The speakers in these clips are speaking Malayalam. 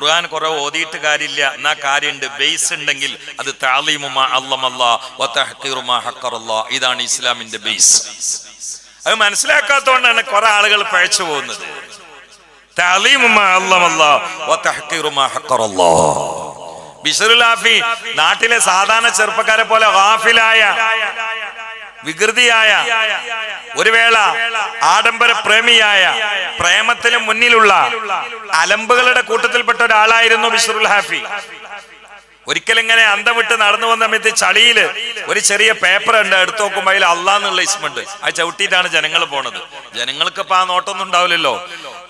ഖുർആൻ കുറെ ഓതിയിട്ട് കാര്യമില്ല, എന്നാ കാര്യമുണ്ട്. ബേസ് ഉണ്ടെങ്കിൽ അത് തഅലീമു മാ അല്ലമല്ലാഹ് വ തഹ്ഖീറു മാ ഹഖറല്ലാഹ്. ഇതാണ് ഇസ്ലാമിന്റെ ബേസ്. അത് മനസ്സിലാക്കാത്തതുകൊണ്ടാണ് കുറെ ആളുകൾ പഴച്ചു പോകുന്നത്. തഅലീമു മാ അല്ലമല്ലാഹ് വ തഹ്ഖീറു മാ ഹഖറല്ലാഹ്. ബിശ്റുൽ ഹാഫി നാട്ടിലെ സാധാരണ ചെറുപ്പക്കാരെ പോലെ ഗാഫിലായ, വികൃതിയായ, ഒരു വേള ആഡംബര പ്രേമിയായ, പ്രേമത്തിന് മുന്നിലുള്ള അലമ്പുകളുടെ കൂട്ടത്തിൽപ്പെട്ട ഒരാളായിരുന്നു ബിശ്റുൽ ഹാഫി. ഒരിക്കലിങ്ങനെ അന്തം വിട്ട് നടന്നു വന്ന സമയത്ത് ചളിയില് ഒരു ചെറിയ പേപ്പർ ഉണ്ട്, എടുത്തു നോക്കുമ്പോൾ അതിൽ അള്ളാഹ് എന്നുള്ള ഇസ്മുണ്ട്. അത് ചവിട്ടിയിട്ടാണ് ജനങ്ങൾ പോണത്. ജനങ്ങൾക്ക് ഇപ്പൊ ആ നോട്ടൊന്നും ഉണ്ടാവില്ലല്ലോ.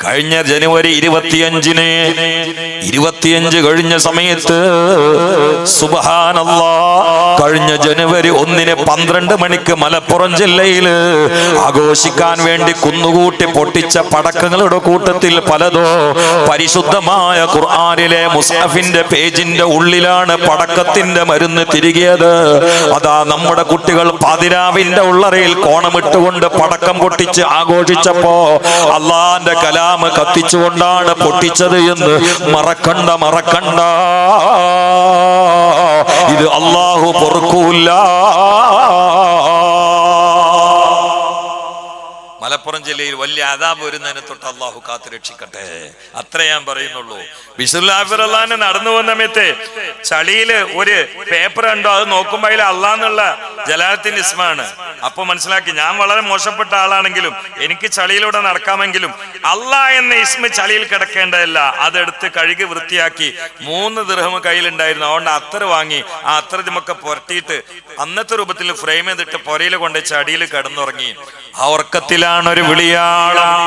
കഴിഞ്ഞ ജനുവരി 25-ന് 25 കഴിഞ്ഞ സമയത്ത് സുബ്ഹാനല്ലാഹ്, കഴിഞ്ഞ ജനുവരി 1-ന് 12 മണിക്ക് മലപ്പുറം ജില്ലയില് ആഘോഷിക്കാൻ വേണ്ടി കുന്നുകൂട്ടി പൊട്ടിച്ച പടക്കങ്ങളുടെ കൂട്ടത്തിൽ പലതോ പരിശുദ്ധമായ ഖുർആനിലെ മുസ്ഹഫിന്റെ പേജിന്റെ ഉള്ളിലാണ് പടക്കത്തിന്റെ മരുന്ന് തിരികിയത്. അതാ നമ്മുടെ കുട്ടികൾ പാതിരാവിന്റെ ഉള്ളറയിൽ കോണമിട്ടുകൊണ്ട് പടക്കം പൊട്ടിച്ച് ആഘോഷിച്ചപ്പോ അള്ളാന്റെ കലാം കത്തിച്ചുകൊണ്ടാണ് പൊട്ടിച്ചത് എന്ന് മറക്കണ്ട. ഇത് അല്ലാഹു പൊറുക്കൂല. മലപ്പുറം ജില്ലയിൽ വലിയ അദാബ് വരുന്നതിനെ തൊട്ട് അള്ളാഹു കാത്തു രക്ഷിക്കട്ടെ. അത്രേ ഞാൻ പറയുന്നുള്ളൂ. ബിശ്റുൽ ഹാഫി റളിയല്ലാഹു നടന്നു വന്ന സമയത്ത് ചളിയില് ഒരു പേപ്പർ ഉണ്ടോ, അത് നോക്കുമ്പോൾ അതിൽ അള്ളാഹ് എന്നുള്ള ജലാലത്തിന്റെ ഇസ്മാണ്. അപ്പൊ മനസ്സിലാക്കി, ഞാൻ വളരെ മോശപ്പെട്ട ആളാണെങ്കിലും എനിക്ക് ചളിയിലൂടെ നടക്കാമെങ്കിലും അള്ളാഹ് എന്ന ഇസ്മ ചളിയിൽ കിടക്കേണ്ടതല്ല. അതെടുത്ത് കഴുകി വൃത്തിയാക്കി 3 ദിർഹം കയ്യിലുണ്ടായിരുന്നു. അതുകൊണ്ട് അത്തറ് വാങ്ങി ആ അത്തറ് നമുക്ക് പുരട്ടിയിട്ട് അന്നത്തെ രൂപത്തിൽ ഫ്രെയിം ചെയ്തിട്ട് പൊരയിൽ കൊണ്ട് ചടിയിൽ കിടന്നുറങ്ങി. ആ ഉറക്കത്തിലാണ് ഒരു വിളിയാളം,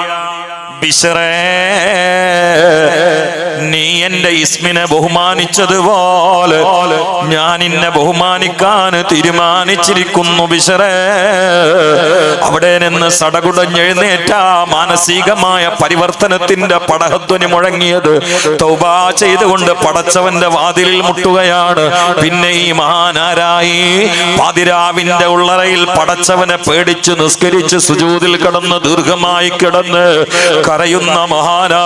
ബിശ്റേ നീ എന്റെ ഇസ്മിനെ ബഹുമാനിച്ചതുപോലെ ഞാൻ നിന്നെ ബഹുമാനിക്കാൻ തീരുമാനിച്ചിരിക്കുന്നു ബിശ്റേ. അവിടെ നിന്ന് സടകുടഞ്ഞെഴുന്നേറ്റ മാനസികമായ പരിവർത്തനത്തിന്റെ പടഹധ്വനി മുഴങ്ങിയത് തൗബ ചെയ്തുകൊണ്ട് പടച്ചവന്റെ വാതിലിൽ മുട്ടുകയാണ്. പിന്നെ ഈ മഹാനാരായി പാതിരാവിന്റെ ഉള്ളറയിൽ പടച്ചവനെ പേടിച്ച് നിസ്കരിച്ച് സുജൂദിൽ കിടന്ന് ദീർഘമായി കിടന്ന് കരയുന്ന മഹാനാ,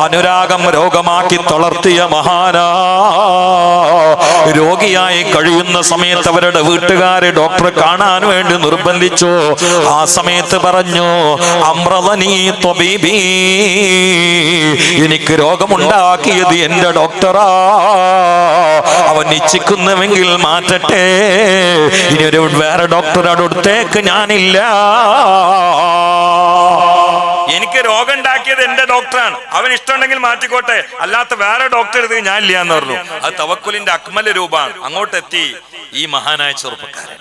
അനുരാഗം രോഗമാക്കി തളർത്തിയ മഹാനാ. രോഗിയായി കഴിയുന്ന സമയത്ത് അവരുടെ വീട്ടുകാരെ ഡോക്ടറെ കാണാൻ വേണ്ടി നിർബന്ധിച്ചു. ആ സമയത്ത് പറഞ്ഞു, അമ്രദനി ത്വബീബി, എനിക്ക് രോഗമുണ്ടാക്കിയത് എന്റെ ഡോക്ടറാ, അവൻ ഇച്ഛിക്കുന്നുവെങ്കിൽ മാറ്റട്ടെ, ഇനി ഒരു വേറെ ഡോക്ടറുടെ അടുത്തേക്ക് ഞാനില്ല. എനിക്ക് രോഗം ഉണ്ടാക്കിയത് എന്റെ ഡോക്ടറാണ്, അവൻ ഇഷ്ടമുണ്ടെങ്കിൽ മാറ്റിക്കോട്ടെ, അല്ലാത്ത വേറെ ഡോക്ടർ ഇത് ഞാൻ ഇല്ല എന്ന് പറഞ്ഞു. അത് തവക്കുലിന്റെ അക്മൽ രൂപമാണ്. അങ്ങോട്ടെത്തി ഈ മഹാനായ ചെറുപ്പക്കാരൻ.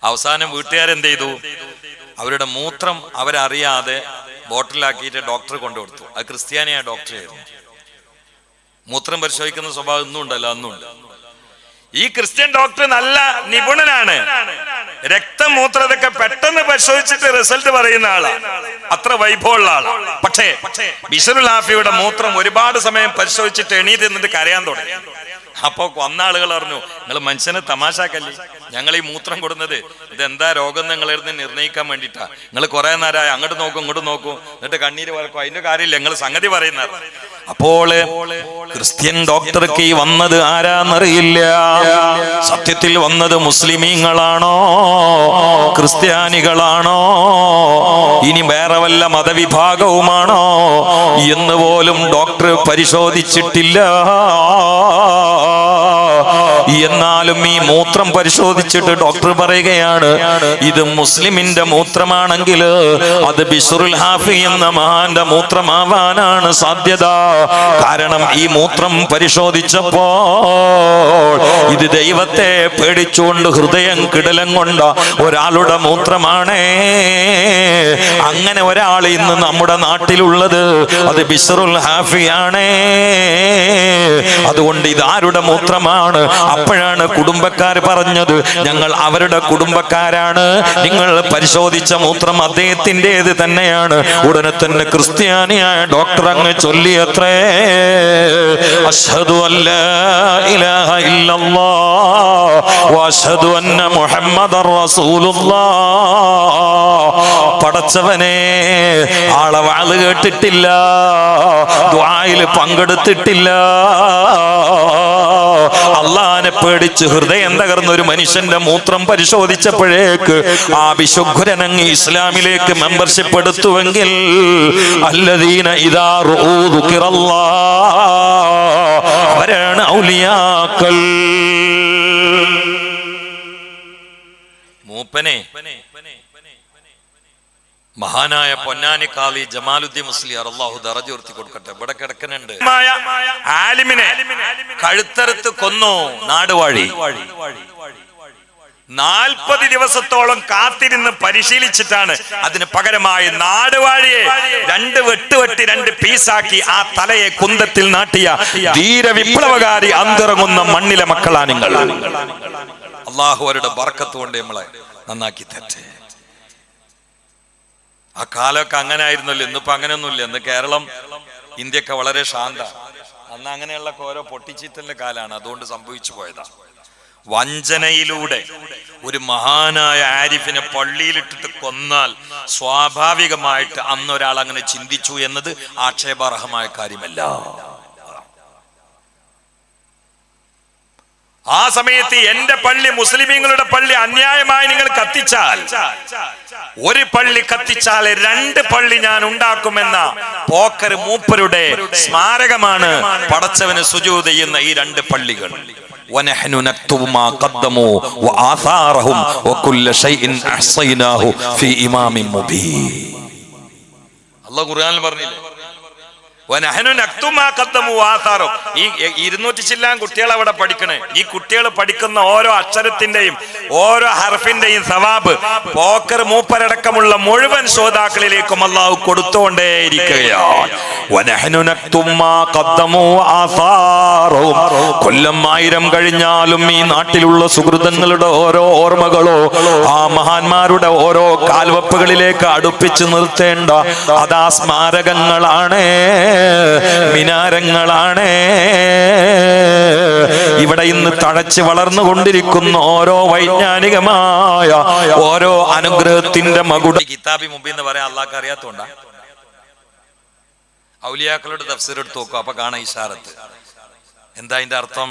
അവസാനം വീട്ടുകാരെന്ത് ചെയ്തു, അവരുടെ മൂത്രം അവരറിയാതെ ബോട്ടിലാക്കിയിട്ട് ഡോക്ടറെ കൊണ്ടുകൊടുത്തു. അത് ക്രിസ്ത്യാനിയായ ഡോക്ടറായിരുന്നു. മൂത്രം പരിശോധിക്കുന്ന സ്വഭാവം ഇന്നും ഉണ്ടല്ലോ, അന്നുണ്ട്. ഈ ക്രിസ്ത്യൻ ഡോക്ടർ നല്ല നിപുണനാണ്. രക്തമൂത്രതൊക്കെ പെട്ടെന്ന് പരിശോധിച്ചിട്ട് റിസൾട്ട് പറയുന്ന ആളാണ്. അത്ര വൈഭവമുള്ള ആളാണ്. പക്ഷേ ബിശ്റുൽ ഹാഫിയുടെ മൂത്രം ഒരുപാട് സമയം പരിശോധിച്ചിട്ട് എണീറ്റ് നിന്നിട്ട് കരയാൻ തുടങ്ങി. അപ്പൊ വന്ന ആളുകൾ പറഞ്ഞു, നിങ്ങൾ മനുഷ്യനെ തമാശാക്കല്ലേ, ഞങ്ങൾ ഈ മൂത്രം കൊടുക്കുന്നത് ഇതെന്താ രോഗം നിങ്ങളെടുത്ത് നിർണ്ണയിക്കാൻ വേണ്ടിയിട്ടാ. നിങ്ങൾ കുറെ നേരമായി അങ്ങോട്ട് നോക്കും ഇങ്ങോട്ട് നോക്കൂ, എന്നിട്ട് കണ്ണീര് വരക്കും, അതിന്റെ കാര്യമില്ല, നിങ്ങൾ സംഗതി പറയുന്ന. അപ്പോൾ ക്രിസ്ത്യൻ ഡോക്ടർക്ക് ഈ വന്നത് ആരാന്നറിയില്ല. സത്യത്തിൽ വന്നത് മുസ്ലിമീങ്ങളാണോ ക്രിസ്ത്യാനികളാണോ ഇനി വേറെ വല്ല മതവിഭാഗവുമാണോ എന്ന് പോലും ഡോക്ടർ പരിശോധിച്ചിട്ടില്ല. എന്നാലും ഈ മൂത്രം പരിശോധിച്ചിട്ട് ഡോക്ടർ പറയുകയാണ്, ഇത് മുസ്ലിമിന്റെ മൂത്രമാണെങ്കിൽ അത് ബിശ്റുൽ ഹാഫി എന്ന മഹാന്റെ മൂത്രമാവാനാണ് സാധ്യത. കാരണം ഈ മൂത്രം പരിശോധിച്ചപ്പോൾ ഇത് ദൈവത്തെ പേടിച്ചുകൊണ്ട് ഹൃദയം കിടലം കൊണ്ട ഒരാളുടെ മൂത്രമാണ്. അങ്ങനെ ഒരാൾ ഇന്ന് നമ്മുടെ നാട്ടിലുള്ളത് അത് ബിശ്റുൽ ഹാഫിയാണ്. അതുകൊണ്ട് ഇതാരുടെ മൂത്രമാണ്? അപ്പോഴാണ് കുടുംബക്കാർ പറഞ്ഞത്, ഞങ്ങൾ അവരുടെ കുടുംബക്കാരാണ്, നിങ്ങൾ പരിശോധിച്ച മൂത്രം അദ്ദേഹത്തിൻ്റെത് തന്നെയാണ്. ഉടനെ തന്നെ ക്രിസ്ത്യാനിയായ ഡോക്ടർ അങ്ങ് ചൊല്ലിയത്രേ, അശ്ഹദു അല്ലാ ഇലാഹ ഇല്ലല്ലാഹ് വഅശ്ഹദു അന്ന മുഹമ്മദർ റസൂലുള്ളാഹ്. പടച്ചവനെ, ആളെ വാള് കേട്ടിട്ടില്ല, ദുആയിൽ പങ്കെടുത്തിട്ടില്ല, അള്ളാനെ പേടിച്ച് ഹൃദയം തകർന്ന ഒരു മനുഷ്യന്റെ മൂത്രം പരിശോധിച്ചപ്പോഴേക്ക് ആ വിശുദ്ധരനങ്ങ് ഇസ്ലാമിലേക്ക് മെമ്പർഷിപ്പ് എടുത്തുവെങ്കിൽ അല്ലദീന ഇദാ റഊ ദുകിറല്ലാഹ്, അവരാണ് ഔലിയാക്കൾ. മൂപ്പനെ മഹാനായ പൊന്നാനി ഖാലി ജമാലുദ്ദീൻ മുസ്ലിയാർ അല്ലാഹു ദറജ ഉയർത്തി കൊടുക്കട്ടെ. ഇവിടെ കിടക്കുന്നുണ്ട്, ആലിമിനെ കഴുത്തറുത്ത് കൊന്നു നാടുവാഴി. 40 ദിവസത്തോളം കാത്തിരുന്ന് പരിശീലിച്ചിട്ടാണ് അതിന് പകരമായി നാടുവാഴിയെ 2 വെട്ടുവെട്ടി 2 പീസാക്കി ആ തലയെ കുന്തത്തിൽ നാട്ടിയ ധീര വിപ്ലവകാരി അന്തിറങ്ങുന്ന മണ്ണിലെ മക്കളാണ് നിങ്ങൾ. അള്ളാഹു അവരുടെ ബർക്കത്ത് കൊണ്ട് നമ്മളെ നന്നാക്കി തരട്ടെ. ആ കാലമൊക്കെ അങ്ങനെ ആയിരുന്നല്ലോ, ഇന്നിപ്പോ അങ്ങനെയൊന്നുമില്ല. ഇന്ന് കേരളം, ഇന്ത്യയൊക്കെ വളരെ ശാന്ത. അന്ന് അങ്ങനെയുള്ള ഓരോ പൊട്ടിച്ചീറ്റലിന്റെ കാലാണ്, അതുകൊണ്ട് സംഭവിച്ചു പോയതാ. വഞ്ചനയിലൂടെ ഒരു മഹാനായ ആരിഫിനെ പള്ളിയിലിട്ടിട്ട് കൊന്നാൽ സ്വാഭാവികമായിട്ട് അന്നൊരാൾ അങ്ങനെ ചിന്തിച്ചു എന്നത് ആക്ഷേപാർഹമായ കാര്യമല്ല. ആ സമയത്ത് എന്റെ പള്ളി, മുസ്ലിമീങ്ങളുടെ പള്ളി അന്യായമായി നിങ്ങൾ കത്തിച്ചാൽ, ഒരു പള്ളി കത്തിച്ചാൽ 2 പള്ളി ഞാൻ ഉണ്ടാക്കുമെന്ന പോക്കർ മൂപ്പരുടെ സ്മാരകമാണ് പടച്ചവന് സുജൂദ് ചെയ്യുന്ന ഈ 2 പള്ളികൾ. വനഹ്നു നക്തുബു മാ ഖദ്ദമു വആഥാറഹും വകുല്ല ശൈഇൻ അഹ്സൈനാഹു ഫീ ഇമാമിൻ മുബീൻ. അല്ലാഹു ഖുർആനിൽ പറഞ്ഞില്ലേ, വനഹ്നു നക്തുബു മാ ഖദ്ദമു വആഥാറഹും. ഈ 200 ചില്ലാൻ കുട്ടികൾ അവിടെ പഠിക്കണേ. ഈ കുട്ടികൾ പഠിക്കുന്ന ഓരോ അക്ഷരത്തിന്റെയും ഓരോ ഹർഫിന്റെയും സവാബ് പോക്കർ മൂപ്പരടക്കമുള്ള മുഴുവൻ ശ്രോതാക്കളിലേക്കും അല്ലാഹു കൊടുത്തുകൊണ്ടേയിരിക്കുകയാണ്. വനഹ്നു നക്തുബു മാ ഖദ്ദമു വആഥാറഹും. കൊല്ലം 1000 കഴിഞ്ഞാലും ഈ നാട്ടിലുള്ള സുഹൃതങ്ങളുടെ ഓരോ ഓർമ്മകളോ ആ മഹാന്മാരുടെ ഓരോ കാൽവപ്പുകളിലേക്ക് അടുപ്പിച്ച് നിർത്തേണ്ട അതാ സ്മാരകങ്ങളാണ്, മിനാരങ്ങളാണ്. ഇവിടെ ഇന്ന് തഴച്ച് വളർന്നുകൊണ്ടിരിക്കുന്ന ഓരോ വൈജ്ഞാനികമായ ഓരോ അനുഗ്രഹത്തിന്റെ മകുട. കിതാബി മുബീൻ എന്ന് പറയാൻ അള്ളാഹ്ക്ക് അറിയാത്തോണ്ടാ? ഔലിയാക്കളുടെ തഫ്സീർ എടുത്ത് നോക്കുക, അപ്പൊ കാണാം ഇശാറത്ത്. എന്താ അതിന്റെ അർത്ഥം?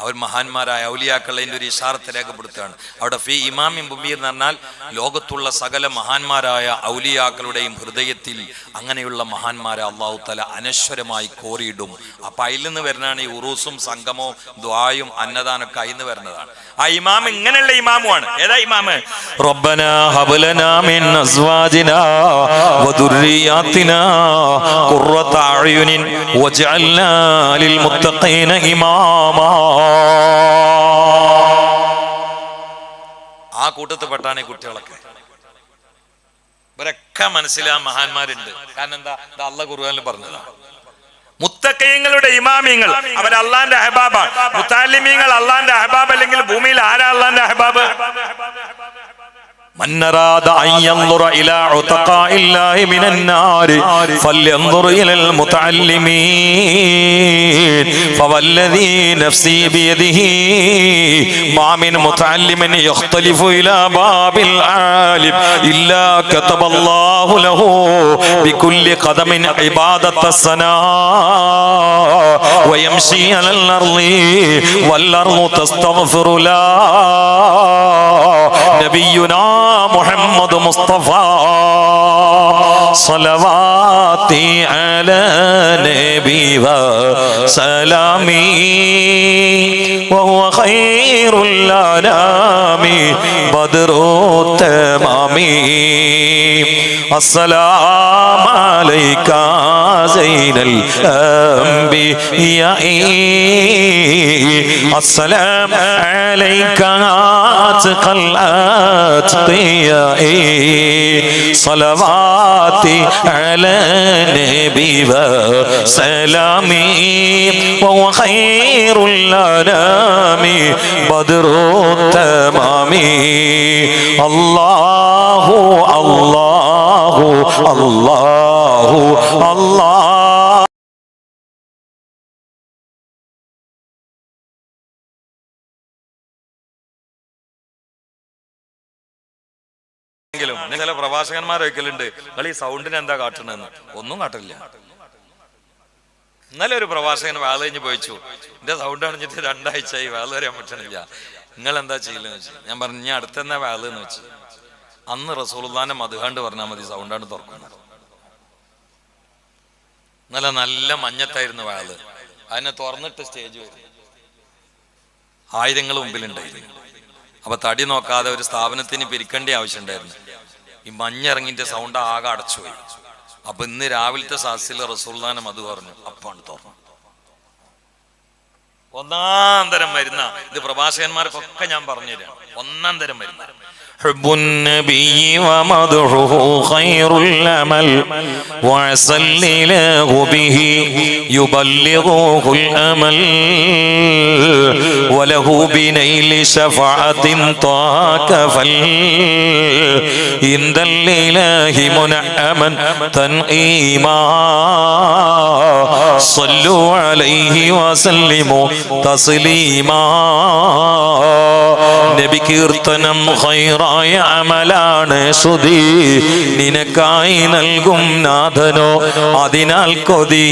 അവർ മഹാന്മാരായ ഔലിയാക്കളെ ഒരു ഇശാറത്ത് രേഖപ്പെടുത്തുകയാണ്. അവിടെ ഫീ ഇമാമിൻ മുബീൻ എന്ന് പറഞ്ഞാൽ ലോകത്തുള്ള സകല മഹാന്മാരായ ഔലിയാക്കളുടെയും ഹൃദയത്തിൽ അങ്ങനെയുള്ള മഹാന്മാരെ അല്ലാഹു തആല അനശ്വരമായി കോറിയിടും. അപ്പൊ അതിൽ നിന്ന് വരുന്നതാണ് ഈ ഉറൂസും സംഗമവും ദുആയും അന്നദാനൊക്കെ അതിൽ നിന്ന് വരുന്നതാണ്. ആ ഇമാം ഇങ്ങനെയുള്ള ഇമാമുമാണ്. ഏതാ ഇമാമ്? റബ്ബനാ ഹബ് ലനാ മിൻ അസ്വാജിനാ വദുർരിയാതിനാ ഖുർറത അയുനിൻ വജഅൽനാ ലിൽ മുത്തഖീന ഇമാമാ. ആ കൂട്ടത്തിൽപ്പെട്ടാണ് ഈ കുട്ടികളൊക്കെ. ഇവരൊക്കെ മനസ്സിലാ മഹാന്മാരുണ്ട്. കാരണം എന്താ? അല്ലാഹു ഖുർആനിൽ പറഞ്ഞതാ. മുത്തഖീങ്ങളുടെ ഇമാമിങ്ങൾ അവർ അള്ളാന്റെ അഹ്ബാബാണ്. മുതഅല്ലിമീങ്ങൾ അള്ളാന്റെ അഹ്ബാബ് അല്ലെങ്കിൽ ഭൂമിയിൽ ആരാ അള്ളാന്റെ അഹ്ബാബ്? من أراد أن ينظر إلى عتقاء الله من النار فلينظر إلى المتعلمين فوالذي نفسي بيده ما من متعلم يختلف إلى باب العالم إلا كتب الله له بكل قدم عبادة السنة ويمشي على الأرض والأرض تستغفر له نبينا محمد مصطفى صلواتي على نبي وسلامي وهو خير الأنام بدر التمام السلام عليك زين الأنبياء السلام عليك أتقى الأتقياء صلواتي على النبي وسلامي وهو خير الأنام بدر التمام الله الله الله الله. ചില പ്രഭാഷകന്മാരൊക്കെയുണ്ട് നിങ്ങൾ ഈ സൗണ്ടിന് എന്താ കാട്ടണെന്ന്. ഒന്നും കാട്ടില്ല. ഇന്നലെ ഒരു പ്രഭാഷകൻ വാള കഴിഞ്ഞ് പോയിച്ചു, എന്റെ സൗണ്ട് അണിഞ്ഞിട്ട് 2 ആഴ്ചയായി വാള വരാൻ പറ്റണില്ല, നിങ്ങൾ എന്താ ചെയ്യില്ലെന്ന് വെച്ചു. ഞാൻ പറഞ്ഞു ഞാൻ അടുത്തെന്നാ വാളെന്ന് വെച്ചു. അന്ന് റസൂലുള്ളാഹിന്റെ മദ്ഹ് പറഞ്ഞാൽ മതി, സൗണ്ടാണ് തുറക്കുന്നത്. ഇന്നലെ നല്ല മഞ്ഞത്തായിരുന്നു വാള്, അതിനെ തുറന്നിട്ട് സ്റ്റേജ് വരും, 1000 മുമ്പിലുണ്ടായിരുന്നു. അപ്പൊ തടി നോക്കാതെ ഒരു സ്ഥാപനത്തിന് പിരിക്കേണ്ട ആവശ്യം ഉണ്ടായിരുന്നു. ഈ മഞ്ഞിറങ്ങിന്റെ സൗണ്ട് ആകെ അടച്ചുപോയി. അപ്പൊ ഇന്ന് രാവിലത്തെ സാസിൽ റസൂലുള്ളാഹിന്റെ മദ്ഹ് പറഞ്ഞു, അപ്പാണ് തുറന്നു. ഒന്നാം തരം മരുന്ന ഇത് പ്രഭാഷകന്മാർക്കൊക്കെ ഞാൻ പറഞ്ഞുതരാം. ഒന്നാം തരം മരുന്ന حب النبي ومدحه خير الأمل وعسى الإله به يبلغه الأمل وله بنيل شفاعة طاكفل عند الإله منعما تنعيما صلوا عليه وسلموا تسليما. നബി കീർത്തനം ഖൈറായ അമലാണ് ശ്രുതി, നിനക്കായി നൽകും നാഥനോ അതിനാൽ കൊതി.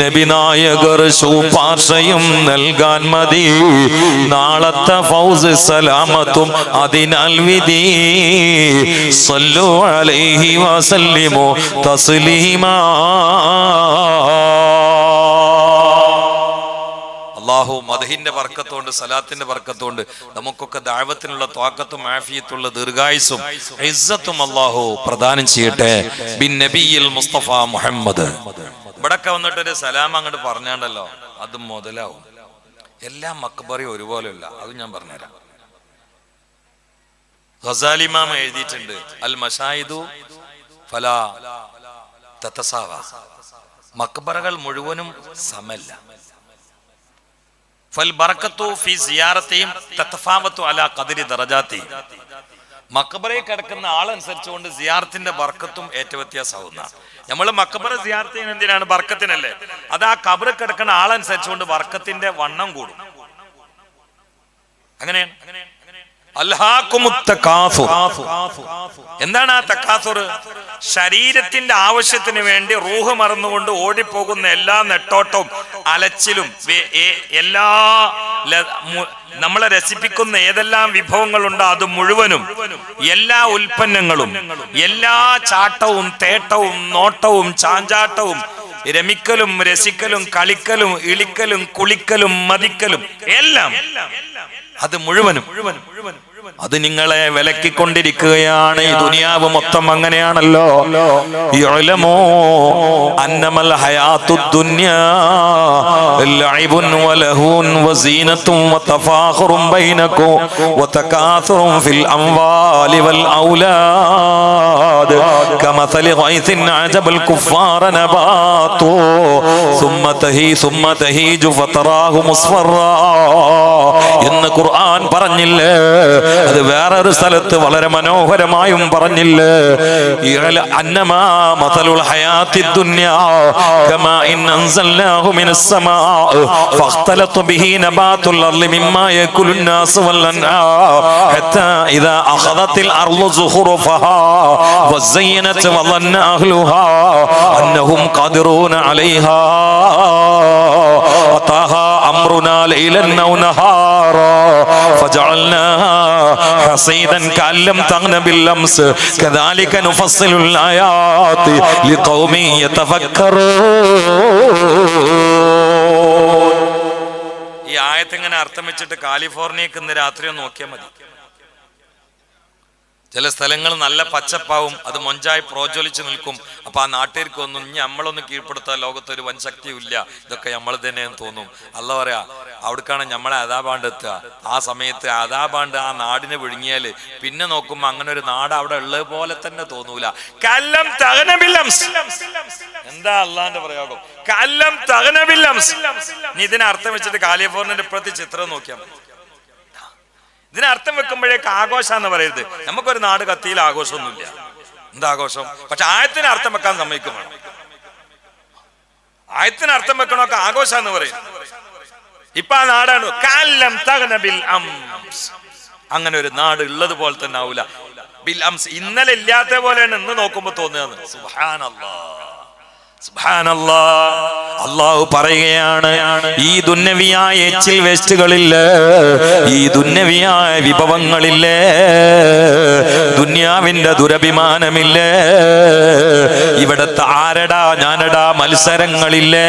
നബി നായകർ ശുപാർശയും നൽകാൻ മതി, നാളത്തെ ഫൗസ് സലാമത്തും അതിനാൽ വിധി. സല്ലു അലൈഹി വസല്ലിമു തസ്ലീമാ. അല്ലാഹു മദ്ഹിന്റെ ബർക്കത്തുകൊണ്ട് സലാത്തിന്റെ ബർക്കത്തുകൊണ്ട് നമുക്കൊക്കെ ദഅവത്തിനുള്ള ത്വാഖത്തും ആഫിയത്തുള്ള ദീർഘായുസ്സും ഇസ്സത്തും അല്ലാഹു പ്രദാനം ചെയ്യട്ടെ. ബിൻ നബിയിൽ മുസ്തഫ മുഹമ്മദ്. ഇവിടൊക്കെ വന്നിട്ടൊരു സലാം അങ്ങോട്ട് പറഞ്ഞാണ്ടല്ലോ അത് മുതലാവും. എല്ലാ മക്ബറയും ഒരുപോലെയല്ല, അത് ഞാൻ പറഞ്ഞുതരാം. ഗസാലി ഇമാം എഴുതിയിട്ടുണ്ട്, അൽ മശായിദു ഫലാ തതസാവ, മക്ബറകൾ മുഴുവനും സമല്ല. ഫൽ ബറക്കത്തു ഫി സിയാറത്തിഹിം തതഫാവതു അലാ ഖദരി ദറജാതിഹിം, മക്ബറയിൽ കിടക്കുന്ന ആളനുസരിച്ചുകൊണ്ട് സിയാറത്തിന്റെ ബർക്കത്തും ഏറ്റവ്യത്യാസമാവുന്ന. നമ്മൾ മക്ബറ സിയാറത്ത് ചെയ്യുന്നത് എന്തിനാണ്? ബർക്കത്തിനല്ലേ. അത് ആ ഖബറിൽ കിടക്കുന്ന ആളനുസരിച്ചുകൊണ്ട് ബർക്കത്തിന്റെ വണ്ണം കൂടും. അങ്ങനെയാണ്. എന്താണ് ആ തക്കാസുർ? ശരീരത്തിന്റെ ആവശ്യത്തിന് വേണ്ടി റൂഹ് മറന്നുകൊണ്ട് ഓടിപ്പോകുന്ന എല്ലാ നെട്ടോട്ടവും അലച്ചിലും എല്ലാ നമ്മളെ രസിപ്പിക്കുന്ന ഏതെല്ലാം വിഭവങ്ങളുണ്ടോ അത് മുഴുവനും, എല്ലാ ഉൽപ്പന്നങ്ങളും, എല്ലാ ചാട്ടവും തേട്ടവും നോട്ടവും ചാഞ്ചാട്ടവും രമിക്കലും രസിക്കലും കളിക്കലും ഇളിക്കലും കുളിക്കലും മതിക്കലും എല്ലാം അത് മുഴുവനും അത് നിങ്ങളെ വിലക്കിക്കൊണ്ടിരിക്കുകയാണ്. ഈ ദുനിയാവ് മൊത്തം അങ്ങനെയാണല്ലോ. യഅലമൂ അന്നമൽ ഹയാത്തുദ് ദുനിയാ ലഅബുൻ വലഹുൻ വസീനത്തുൻ വതഫാഖുറുൻ ബൈനകും വതകാസുറുൻ ഫിൽ അംവാലി വൽ ഔലാദ് കമസലി ഗൈസിൻ അജബൽ കുഫാറ നബാതു സുമ്മ തഹീജു ഫതറാഹു മുസ്ഫറാ എന്ന് ഖുർആൻ പറഞ്ഞില്ലേ? അത് വേറൊരു സ്ഥലത്ത് വളരെ മനോഹരമായും പറഞ്ഞില്ലേ? അന്നമാ മസലുൽ ഹയാത്തിദ് ദുനിയാ കമാ ഇൻ അൻസൽനാഹു മിനസ് സമാ ഫഖ്തലത ബിഹി നബാതുൽ അർളി മിമ്മാ യകുലുൻ നാസ് വൽ അൻആം ഹത്താ ഇദാ അഖദത്തിൽ അർളു സുഖുറഫഹാ വസയ്യനത് വظن അഹ്ലുഹാ അന്നഹും ഖാദിറൂന അലൈഹാ അതാഹാ അംറുനാ ലൈലൻ ഔ നഹാറാ ഫജഅൽനാഹാ حصيدا كأن لم تغن بالأمس كذلك نفصل الآيات لقوم يتفكرون. ഈ ആയത്ത് ഇങ്ങനെ അർത്ഥം വെച്ചിട്ട് കാലിഫോർണിയക്ക് ഇന്ന് രാത്രി ഒന്ന് നോക്കിയാൽ മതി. ചില സ്ഥലങ്ങൾ നല്ല പച്ചപ്പാവും, അത് മൊഞ്ചായി പ്രോജ്വലിച്ച് നിൽക്കും. അപ്പൊ ആ നാട്ടുകാർക്ക് ഒന്നും ഇനി നമ്മളൊന്ന് കീഴ്പ്പെടുത്താൻ ലോകത്തൊരു വൻ ശക്തിയും ഇല്ല, ഇതൊക്കെ നമ്മൾ തന്നെയെന്ന് തോന്നും. അല്ല പറയാ അവിടേക്കാണ് നമ്മളെ അതാപാണ്ട് എത്തുക. ആ സമയത്ത് അതാപാണ്ട് ആ നാടിനെ വിഴുങ്ങിയാല് പിന്നെ നോക്കുമ്പോ അങ്ങനെ ഒരു നാട് അവിടെ ഉള്ളത് പോലെ തന്നെ തോന്നൂല. കല്ലം തകനബില്ലംസ്. എന്താ അള്ളാന്റെ പ്രയോഗം? കല്ലം തകനബില്ലംസ്. നീ ഇതിനെ അർത്ഥം വെച്ചിട്ട് കാലിഫോർണിയന്റെ ഇപ്പുറത്തെ ചിത്രം നോക്കിയാൽ മതി. ഇതിനർത്ഥം വെക്കുമ്പോഴേക്ക് ആഘോഷം എന്ന് പറയരുത്. നമുക്കൊരു നാട് കത്തിയിൽ ആഘോഷമൊന്നുമില്ല. എന്താ ആഘോഷം? പക്ഷെ ആയത്തിന് അർത്ഥം വെക്കാൻ സമ്മതിക്കും വേണം. ആയത്തിന് അർത്ഥം വെക്കണമൊക്കെ ആഘോഷം എന്ന് പറയും. ഇപ്പൊ ആ നാടാണ് കാലം തഗ്നബിൽ അംസ്. അങ്ങനെ ഒരു നാട് ഉള്ളത് പോലെ തന്നെ ആവൂല. ബിൽ അംസ്, ഇന്നലെ ഇല്ലാത്ത പോലെയാണ് ഇന്ന് നോക്കുമ്പോ തോന്നുന്നത്. സുബ്ഹാനല്ലാഹ്, സുബ്ഹാനല്ലാഹ്. അള്ളാഹു പറയുകയാണ്, ഈ ദുന്യവിയായ എച്ചിൽ വേസ്റ്റുകളില്ല, ഈ ദുന്യവിയായ വിഭവങ്ങളില്ലേ, ദുന്യാവിന്റെ ദുരഭിമാനമില്ല, ഇവിടത്തെ ആരടാ ഞാനടാ മത്സരങ്ങളില്ലേ,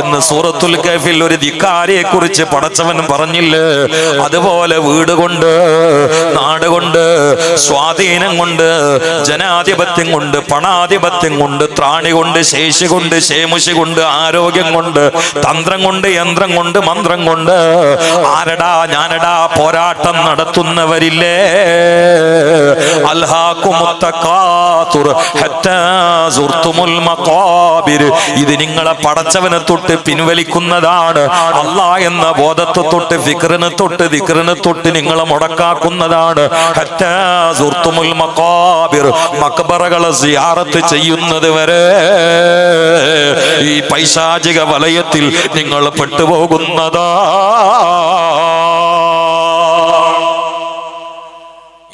എന്ന് സൂറത്തുൽ കഹ്ഫിൽ ഒരു ധിക്കാരിയെ കുറിച്ച് പടച്ചവൻ പറഞ്ഞില്ലേ? അതുപോലെ വീട് കൊണ്ട്, നാട് കൊണ്ട്, സ്വാധീനം കൊണ്ട്, ജനാധിപത്യം കൊണ്ട്, പണാധിപത്യം കൊണ്ട്, ത്രാണി കൊണ്ട്, ശേഷി കൊണ്ട്, ശേമുഷി കൊണ്ട്, ആരോഗ്യം കൊണ്ട്, തന്ത്രം കൊണ്ട്, യന്ത്രം കൊണ്ട്, മന്ത്രം കൊണ്ട് ആരടാ ഞാനടാ പോരാട്ടം നടത്തുന്നവരില്ലേ? അൽഹാകുമുത്തകാതുർ ഹത്താ സുർതുമുൽ മഖാബിർ. ഇത് നിങ്ങളെ പടച്ചവനെ തൊട്ട് പിൻവലിക്കുന്നതാണ്. അല്ലാഹ് എന്ന ബോധത്തെ തൊട്ട്, ഫിക്റിനെ തൊട്ട്, ദിക്റിനെ തൊട്ട് നിങ്ങളെ മുടക്കാക്കുന്നതാണ്. ഹത്താ സുർതുമുൽ മഖാബിർ. മഖബറകളെ സിയാറത്ത് ചെയ്യുന്നത് വരെ ഈ പൈശാചിക വലയത്തിൽ നിങ്ങൾ പെട്ടുപോകുന്നതാ.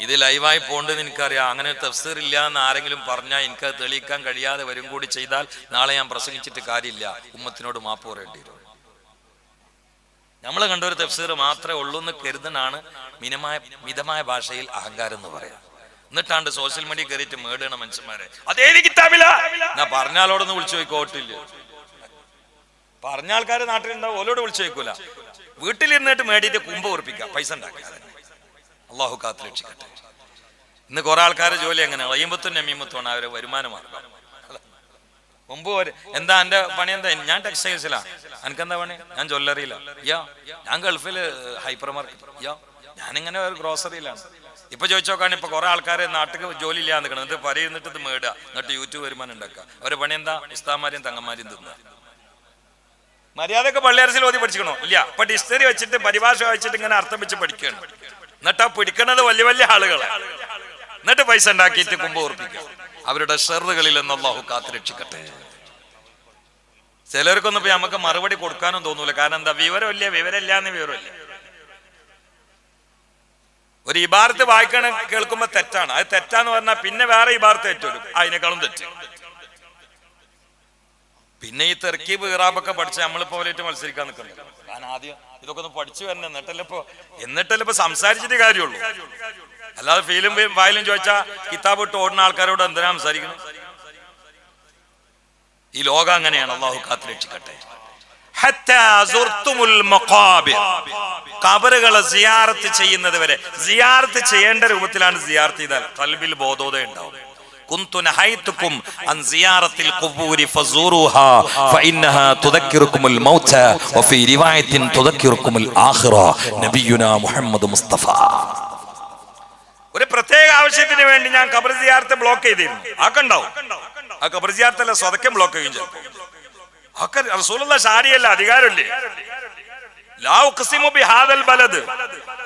ഇത് ലൈവായി പോണ്ടെന്ന് എനിക്കറിയാം. അങ്ങനെ തഫ്സീർ ഇല്ല എന്ന് ആരെങ്കിലും പറഞ്ഞാൽ എനിക്കത് തെളിയിക്കാൻ കഴിയാതെ വരും കൂടി ചെയ്താൽ നാളെ ഞാൻ പ്രസംഗിച്ചിട്ട് കാര്യമില്ല, ഉമ്മത്തിനോട് മാപ്പ് പറയേണ്ടി വരും. നമ്മൾ കണ്ട ഒരു തഫ്സീർ മാത്രമേ ഉള്ളൂ എന്ന് കരുതനാണ് മിതമായ ഭാഷയിൽ അഹങ്കാരം എന്ന് പറയാം. എന്നിട്ടാണ്ട് സോഷ്യൽ മീഡിയ കയറിയിട്ട് മേടണ മനുഷ്യന്മാരെ അതേത് കിതാബില ഞാൻ പറഞ്ഞാലോടൊന്ന് വിളിച്ചു ചോദിക്കോട്ടില്ല. പറഞ്ഞ ആൾക്കാർ നാട്ടിലുണ്ടാവും, ഓലോട് വിളിച്ചു ചോദിക്കൂല. വീട്ടിലിരുന്നിട്ട് മേടിയിട്ട് കുമ്പ ഉറപ്പിക്കുക, പൈസ ഉണ്ടാക്കുക. അള്ളാഹു കാത്ത് രക്ഷിക്കട്ടെ. ഇന്ന് കുറെ ആൾക്കാരെ ജോലി എങ്ങനെയാണ്? അയ്യമ്പത്തും നമീമത്തുമാണ് അവരെ വരുമാന മാർഗം. മുമ്പ് എന്താ എന്റെ പണി? എന്താ? ഞാൻ ടെക്സ്റ്റൈൽസിലാ. എനിക്കെന്താ പണി? ഞാൻ ജ്വല്ലറിയില്ല. ഞാൻ ഗൾഫില് ഹൈപ്പർ മാർക്കറ്റ്. ഞാനിങ്ങനെ ഒരു ഗ്രോസറിയിലാണ്. ഇപ്പൊ ചോദിച്ചോക്കാണ്, ഇപ്പൊ കുറെ ആൾക്കാരെ നാട്ടിൽ ജോലി ഇല്ലാതെ നിൽക്കണം, എന്നിട്ട് പരിയിരുന്നിട്ട് ഇത് മേടുക, എന്നിട്ട് യൂട്യൂബ് വരുമാനം ഉണ്ടാക്കുക. അവരുടെ പണി എന്താ? ഉസ്താമാരെയും തങ്ങന്മാരെയും തിന്നുക. മര്യാദക്ക് പള്ളിയരസിൽ ഓതി പഠിച്ചിക്കണോ? ഇല്ല. ഇപ്പൊ ഡിക്ഷണറി വെച്ചിട്ട് പരിഭാഷ വായിച്ചിട്ട് ഇങ്ങനെ അർത്ഥം വെച്ച് പഠിക്കുകയാണ്. എന്നിട്ട് ആ പിടിക്കുന്നത് വലിയ വലിയ ആളുകളെ, എന്നിട്ട് പൈസ ഉണ്ടാക്കിയിട്ട് കുമ്പ് ഓർപ്പിക്കുക. അവരുടെ ഷെറുകളിൽ നിന്ന് അല്ലാഹു കാത്ത് രക്ഷിക്കട്ടെ. ചിലർക്കൊന്നും ഇപ്പൊ നമുക്ക് മറുപടി കൊടുക്കാനും തോന്നൂല. കാരണം എന്താ? വിവരമില്ല, വിവരമില്ല എന്ന് വിവരമില്ല. ഒരു ഇബാർത്ത് വായിക്കണ കേൾക്കുമ്പോ തെറ്റാണ്, അത് തെറ്റാന്ന് പറഞ്ഞാൽ പിന്നെ വേറെ ഇബാർത്ത് തെറ്റുവരും, അതിനേക്കാളും തെറ്റ്. പിന്നെ ഈ തെർക്കീബ് ഇറാബൊക്കെ പഠിച്ച് നമ്മളിപ്പോ പോലെയിട്ട് മത്സരിക്കാൻ നിൽക്കുന്നുണ്ട്. ഞാൻ ആദ്യം ഇതൊക്കെ ഒന്ന് പഠിച്ചു വരണം, എന്നിട്ടല്ലേ ഇപ്പൊ സംസാരിച്ചിട്ട് കാര്യമുള്ളൂ. അല്ലാതെ ഫീലും വായിലും ചോദിച്ചാ കിതാബ് ഇട്ട് ഓടുന്ന ആൾക്കാരോട് എന്തിനാ സംസാരിക്കണം? ഈ ലോകം അങ്ങനെയാണ്. അല്ലാഹു കാത്ത് രക്ഷിക്കട്ടെ. ഖബറുകളെ സിയാറത്ത് ചെയ്യുന്നത് വരെ, സിയാറത്ത് ചെയ്യേണ്ട രൂപത്തിലാണ് സിയാറത്ത് ചെയ്താൽ ഖൽബിൽ ബോധോദയം ഉണ്ടാവും. കുന്തു നഹൈതുകും അൻ സിയാറത്തിൽ ഖുബൂരി ഫസൂറുഹാ ഫഇന്നഹാ തുദക്കിറുകുമുൽ മൗത വഫീ റിവായത്തിൻ തുദക്കിറുകുമുൽ ആഖിറ. നബിയുനാ മുഹമ്മദ് മുസ്തഫ. ഒരു പ്രത്യേക ആവശ്യത്തിന് വേണ്ടി ഞാൻ ഖബർ സിയാറത്ത് ബ്ലോക്ക് ചെയ്തിരുന്നു. ആക്കണ്ടാവും. ആ ഖബർ സിയാറത്തല്ല, സ്വതക്കം ബ്ലോക്ക് ചെയ്യും ചിലപ്പോൾ. ഒക്കെ റസൂലുള്ള ശാരിയല്ല, അധികാരമില്ലേ? ലാ ഉഖ്സിമു ബിഹാദൽ ബലദ്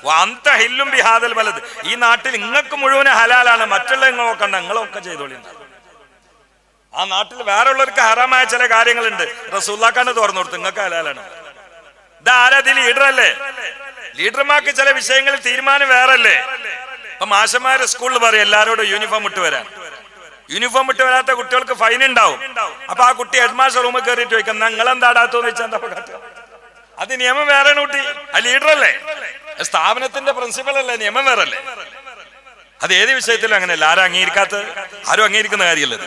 വഅൻത ഹില്ലും ബിഹാദൽ ബലദ്. ഈ നാട്ടിൽ നിങ്ങൾക്ക് മുഴുവൻ ഹലാലാണ്, മറ്റുള്ള നിങ്ങളൊക്കെ ഉണ്ട്, നിങ്ങളൊക്കെ ചെയ്തോളി. ആ നാട്ടിൽ വേറെ ഉള്ളവർക്ക് ഹറാമായ ചില കാര്യങ്ങളുണ്ട്, റസൂലുള്ളാഹിക്കാണ് തുറന്നു കൊടുത്തു, നിങ്ങൾക്ക് ഹലാലാണ്. ഇതാരതി ലീഡറല്ലേ? ലീഡർമാർക്ക് ചില വിഷയങ്ങളിൽ തീരുമാനം വേറല്ലേ? അപ്പൊ മാഷന്മാര് സ്കൂളിൽ പറയും എല്ലാരോടും യൂണിഫോം ഇട്ട് വരാൻ. യൂണിഫോം ഇട്ട് വരാത്ത കുട്ടികൾക്ക് ഫൈൻ ഉണ്ടാവും. അപ്പൊ ആ കുട്ടി ഹെഡ് മാസ്റ്റർ റൂമിൽ കയറിയിട്ട് ചോദിക്കാം, നിങ്ങൾ എന്താടാത്തോന്ന് വെച്ചാൽ എന്താ കാട്ടുക? അത് നിയമം വേറെ കുട്ടി, ആ ലീഡറല്ലേ, സ്ഥാപനത്തിന്റെ പ്രിൻസിപ്പൽ അല്ലേ, നിയമം വേറല്ലേ? അത് ഏത് വിഷയത്തിലും അങ്ങനെയല്ല. ആരും അംഗീകരിക്കുന്ന കാര്യമല്ലത്.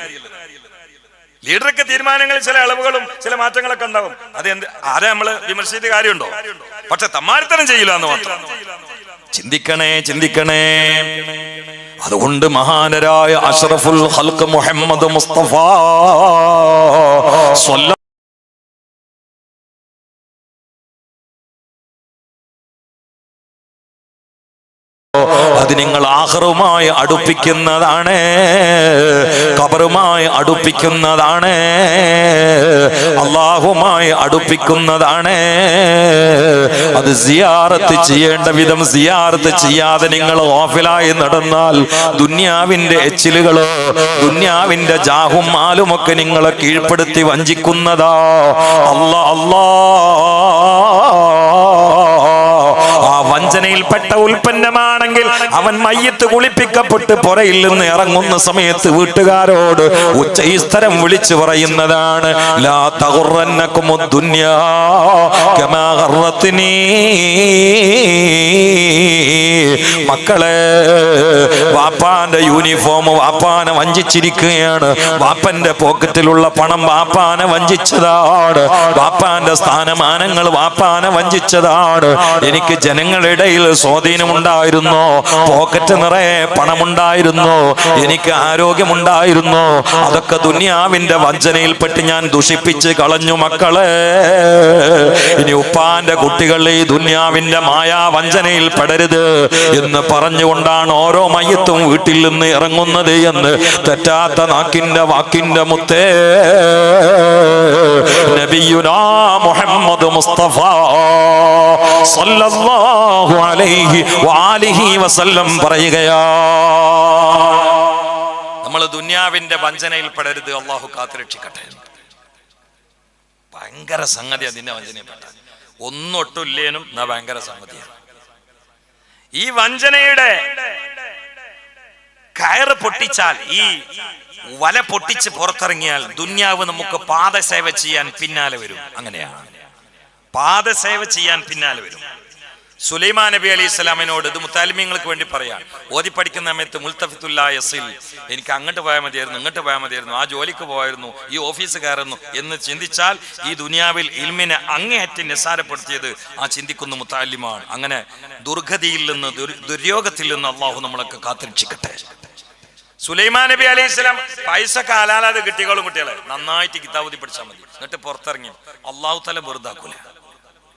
ലീഡർക്ക് തീരുമാനങ്ങളിൽ ചില ഇളവുകളും ചില മാറ്റങ്ങളൊക്കെ ഉണ്ടാവും. അത് ആരെ നമ്മള് വിമർശിച്ചിട്ട് കാര്യമുണ്ടോ? പക്ഷെ തമ്മാടിത്തരം ചെയ്യില്ല എന്ന് മാത്രം. ചിന്തിക്കണേ, ചിന്തിക്കണേ. അതുകൊണ്ട് മഹാനരായ അഷ്റഫുൽ ഖൽഖ് മുഹമ്മദ് മുസ്തഫ അത് നിങ്ങൾ ആഖിറുമായി അടുപ്പിക്കുന്നതാണ്, ഖബറുമായി അടുപ്പിക്കുന്നതാണ്, അല്ലാഹുമായി അടുപ്പിക്കുന്നതാണ്. അത് സിയാറത്ത് ചെയ്യേണ്ട വിധം സിയാറത്ത് ചെയ്യാതെ നിങ്ങൾ ഗാഫിലായി നടന്നാൽ ദുനിയാവിന്റെ എച്ചിലുകളോ ദുനിയാവിന്റെ ജാഹും മാലും ഒക്കെ നിങ്ങളെ കീഴ്പ്പെടുത്തി വഞ്ചിക്കുന്നതാ. അല്ലാ ആ വഞ്ചനയിൽപ്പെട്ട ഉൽപ്പന്നമാണെങ്കിൽ അവൻ മയ്യത്ത് കുളിപ്പിക്കപ്പെട്ട് പുറയിൽ നിന്ന് ഇറങ്ങുന്ന സമയത്ത് വീട്ടുകാരോട് ഉച്ചസ്ഥരം വിളിച്ചു പറയുന്നതാണ്, ലാ തഗുറന്നകുമുദ് ദുനിയാ കമാ ഗറത്നി. മക്കളെ, വാപ്പാന്റെ യൂണിഫോം വാപ്പാനെ വഞ്ചിച്ചിരിക്കുകയാണ്, വാപ്പന്റെ പോക്കറ്റിലുള്ള പണം വാപ്പാനെ വഞ്ചിച്ചതാണ്, വാപ്പാന്റെ സ്ഥാനമാനങ്ങൾ വാപ്പാനെ വഞ്ചിച്ചതാണ്. എനിക്ക് ജനങ്ങളിടയിൽ സ്വാധീനമുണ്ടായിരുന്നു, പോക്കറ്റ് നിറയെ പണമുണ്ടായിരുന്നു, എനിക്ക് ആരോഗ്യമുണ്ടായിരുന്നു. അതൊക്കെ ദുനിയാവിന്റെ വഞ്ചനയിൽപ്പെട്ട് ഞാൻ ദുഷിപ്പിച്ച് കളഞ്ഞു. മക്കളെ, ഇനി ഉപ്പാന്റെ കുട്ടികൾ ഈ ദുനിയാവിന്റെ മായാ വഞ്ചനയിൽ പെടരുത് എന്ന് പറഞ്ഞുകൊണ്ടാണ് ഓരോ മയ്യത്തും വീട്ടിൽ നിന്ന് ഇറങ്ങുന്നത് എന്ന് തെറ്റാത്ത നാക്കിന്റെ വാക്കിന്റെ മുത്തേ നബിയുനാ മുഹമ്മദ് മുസ്തഫ സല്ലല്ലാഹു അലൈഹി വആലിഹി വസല്ലം പറയുകയാ. നമ്മൾ ദുനിയാവിന്റെ വഞ്ചനയിൽ പെടരുത്. അള്ളാഹു കാത്തുരക്ഷിക്കട്ടെ. ഭയങ്കര സംഗതി അതിന്റെ വഞ്ചനയിൽപ്പെട്ട ഒന്നൊട്ടില്ലേനും എന്നാ ഭയങ്കര സംഗതിയാണ്. ഈ വഞ്ചനയുടെ കയറ് പൊട്ടിച്ചാൽ, ഈ വല പൊട്ടിച്ച് പുറത്തിറങ്ങിയാൽ ദുന്യാവ് നമുക്ക് പാദസേവ ചെയ്യാൻ പിന്നാലെ വരും. അങ്ങനെയാണ്, പാദസേവ ചെയ്യാൻ പിന്നാലെ വരും. സുലൈമാൻ നബി അലൈഹി സ്വലാമിനോട്, ഇത് മുത്താലിമീങ്ങൾക്ക് വേണ്ടി പറയാം, ഓതി പഠിക്കുന്ന സമയത്ത് മുൽത്തഫിത്തുല്ലാ യസിൽ, എനിക്ക് അങ്ങോട്ട് പോയാൽ മതിയായിരുന്നു, ഇങ്ങോട്ട് പോയാൽ മതിയായിരുന്നു, ആ ജോലിക്ക് പോയായിരുന്നു, ഈ ഓഫീസ് കയറുന്നു എന്ന് ചിന്തിച്ചാൽ ഈ ദുനിയാവിൽ ഇൽമിനെ അങ്ങേയറ്റം നിസ്സാരപ്പെടുത്തിയത് ആ ചിന്തിക്കുന്ന മുത്താലിമാണ്. അങ്ങനെ ദുർഗതിയിൽ നിന്ന് ദുര്യോഗത്തിൽ നിന്ന് അള്ളാഹു നമ്മളൊക്കെ കാത്തുരക്ഷിക്കട്ടെ. സുലൈമാൻ നബി അലൈഹി സ്വലാം പൈസ കാലാലാതെ കിട്ടിയോളും കുട്ടികളെ നന്നായിട്ട് കിതാബുദ്ധി പഠിച്ചാൽ മതി, എന്നിട്ട് പുറത്തിറങ്ങി അള്ളാഹു തല വെറുതാക്കൂല.